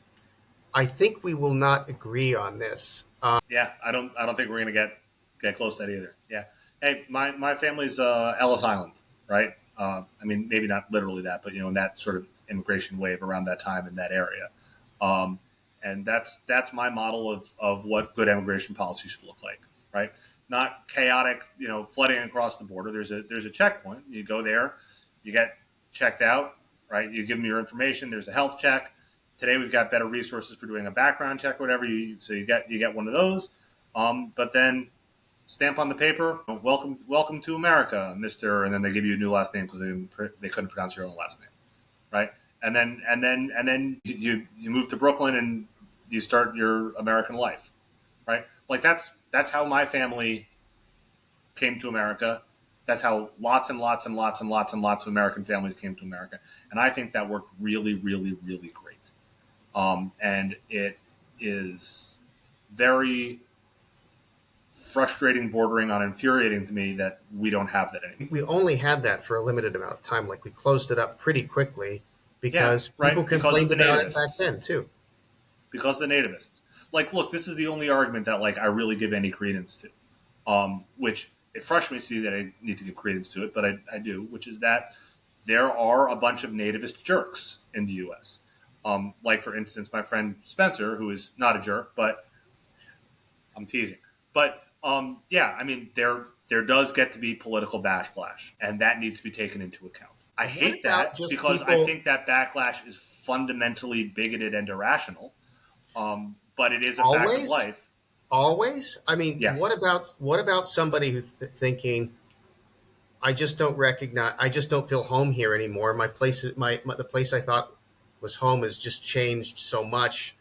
I think we will not agree on this. Yeah, I don't think we're gonna get close to that either. Yeah. Hey, my family's Ellis Island, right? I mean, maybe not literally that, but you know, in that sort of immigration wave around that time in that area. Um, and that's my model of what good immigration policy should look like, right? Not chaotic, you know, flooding across the border. There's a checkpoint. You go there, you get checked out, right? You give them your information. There's a health check. Today we've got better resources for doing a background check or whatever. So you get one of those. But then stamp on the paper, welcome to America, Mister, and then they give you a new last name because they couldn't pronounce your own last name, right? and then you move to Brooklyn and you start your American life, right? Like that's how my family came to America. That's how lots and lots and lots and lots and lots of American families came to America, and I think that worked really, really, really great. And it is very frustrating, bordering on infuriating to me that we don't have that anymore. We only had that for a limited amount of time. Like we closed it up pretty quickly Yeah, because people right. Because of complained the about it back nativists. then too. Because of the nativists. Like, look, this is the only argument that like I really give any credence to. Which it frustrates me that I need to give credence to it, but I do, which is that there are a bunch of nativist jerks in the U.S. Like, for instance, my friend Spencer, who is not a jerk, but I'm teasing. But yeah, I mean, there does get to be political backlash, and that needs to be taken into account. I What hate about that just because I people think that backlash is fundamentally bigoted and irrational. But it is a fact of always? life. Always? I mean, Yes. what about somebody who's thinking, I just don't recognize, I just don't feel home here anymore. My place, the place I thought was home has just changed so much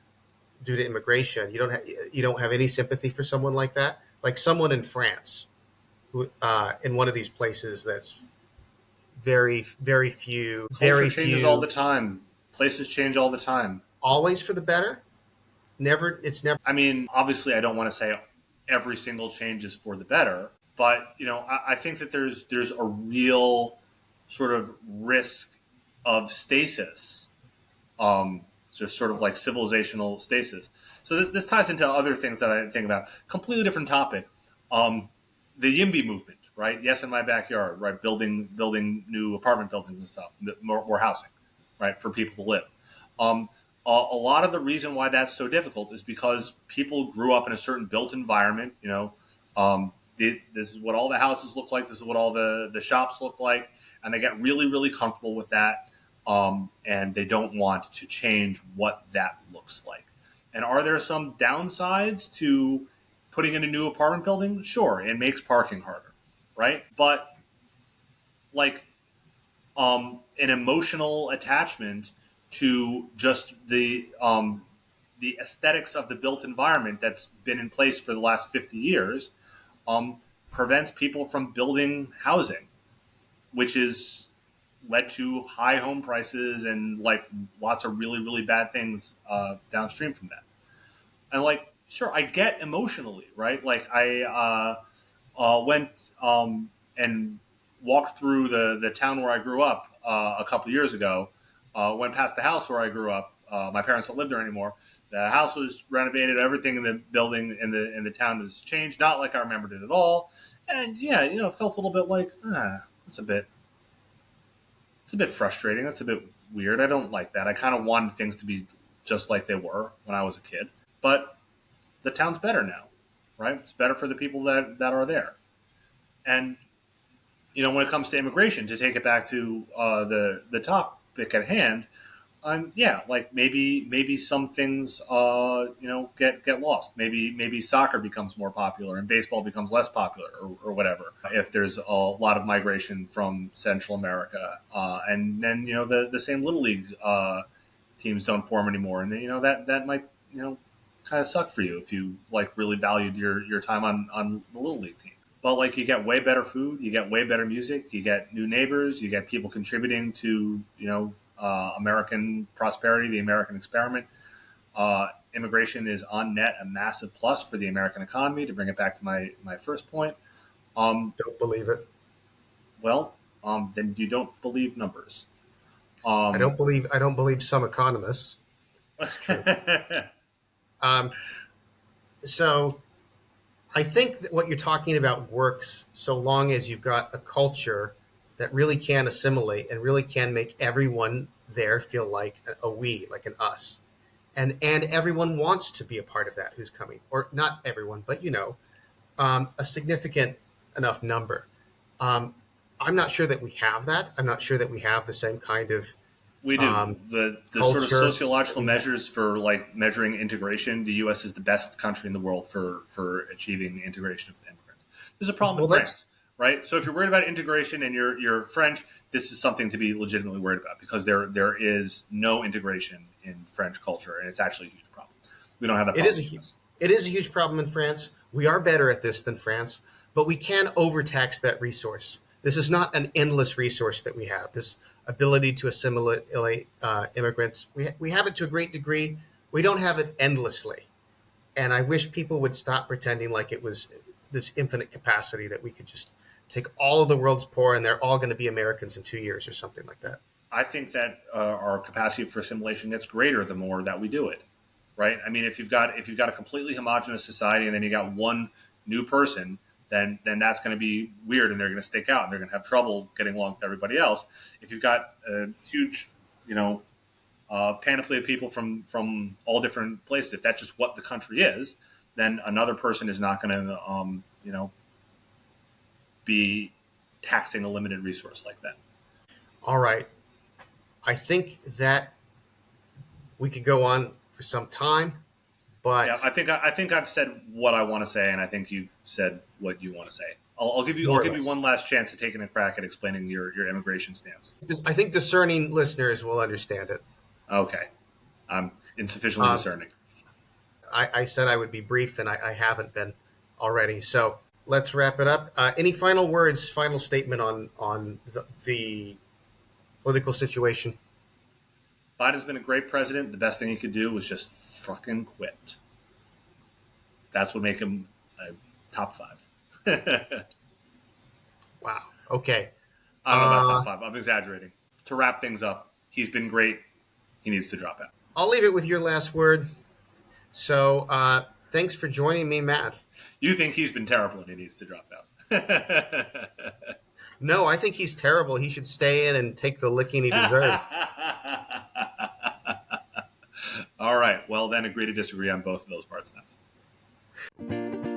due to immigration. You don't have any sympathy for someone like that, like someone in France, who in one of these places that's Culture very changes all the few, time. Places change all the time. always for the better. Never, it's never. I mean, obviously, I don't want to say every single change is for the better, but I think that there's a real sort of risk of stasis, just sort of like civilizational stasis. So this ties into other things that I think about. Completely different topic. Um, the YIMBY movement, right? Yes, in my backyard, right? Building new apartment buildings and stuff, more housing, right, for people to live. A lot of the reason why that's so difficult is because people grew up in a certain built environment. This is what all the houses look like. This is what all the shops look like, and they get really, really comfortable with that. And they don't want to change what that looks like. And are there some downsides to putting in a new apartment building? Sure, it makes parking harder, right? But like an emotional attachment to just the aesthetics of the built environment that's been in place for the last 50 years um, prevents people from building housing, which is led to high home prices and like lots of really, really bad things downstream from that. And like, sure, I get emotionally, right? Like I went and walked through the town where I grew up a couple years ago. Went past the house where I grew up. My parents don't live there anymore. The house was renovated. Everything in the building in the town has changed. Not like I remembered it at all. And yeah, it felt a little bit like it's a bit frustrating. That's a bit weird. I don't like that. I kind of wanted things to be just like they were when I was a kid. But the town's better now, right? It's better for the people that are there. And when it comes to immigration, to take it back to the topic at hand, yeah, like maybe some things get lost. Maybe soccer becomes more popular and baseball becomes less popular, or whatever. If there's a lot of migration from Central America, and then the same little league teams don't form anymore, and then that might kind of suck for you if you like really valued your time on the little league team. But like you get way better food, you get way better music, you get new neighbors, you get people contributing to American prosperity, the American experiment. Immigration is on net a massive plus for the American economy. To bring it back to my first point, Don't believe it. well, then you don't believe numbers. I don't believe some economists. That's true. Um, so I think that what you're talking about works so long as you've got a culture that really can assimilate and really can make everyone there feel like a we, like an us. And everyone wants to be a part of that who's coming, or not everyone, but a significant enough number. Um, I'm not sure that we have that. I'm not sure that we have the same kind of We do. um, The sort of culture that sociological we have. measures for like measuring integration. The U.S. is the best country in the world for achieving integration of immigrants. There's a problem Well, in France, right? So if you're worried about integration and you're French, this is something to be legitimately worried about, because there is no integration in French culture, and it's actually a huge problem. We don't have that It problem is a in US. it is a huge problem in France. We are better at this than France, but we can overtax that resource. This is not an endless resource that we have. This ability to assimilate immigrants, we have it to a great degree. We don't have it endlessly. And I wish people would stop pretending like it was this infinite capacity that we could just take all of the world's poor and they're all going to be Americans in 2 years or something like that. I think that our capacity for assimilation gets greater the more that we do it, right? I mean, if you've got a completely homogenous society and then you got one new person, then that's going to be weird, and they're going to stick out and they're going to have trouble getting along with everybody else. If you've got a huge, panoply of people from all different places, if that's just what the country is, then another person is not going to, be taxing a limited resource like that. All right. I think that we could go on for some time, Yeah, but I think I've said what I want to say, and I think you've said what you want to say. I'll give you more I'll or give you less. one last chance to take a crack at explaining your immigration stance. I think discerning listeners will understand it. Okay, I'm insufficiently Um, discerning. I said I would be brief, and I haven't been already. So let's wrap it up. Any final words, final statement on the political situation? Biden's been a great president. The best thing he could do was just fucking quit. That's what make him a top five. I Wow. Okay. don't know about top five. I'm exaggerating. To wrap things up, he's been great. He needs to drop out. I'll leave it with your last word. So thanks for joining me, Matt. You think he's been terrible and he needs to drop out. No, I think he's terrible. He should stay in and take the licking he deserves. All right. Well, then agree to disagree on both of those parts then.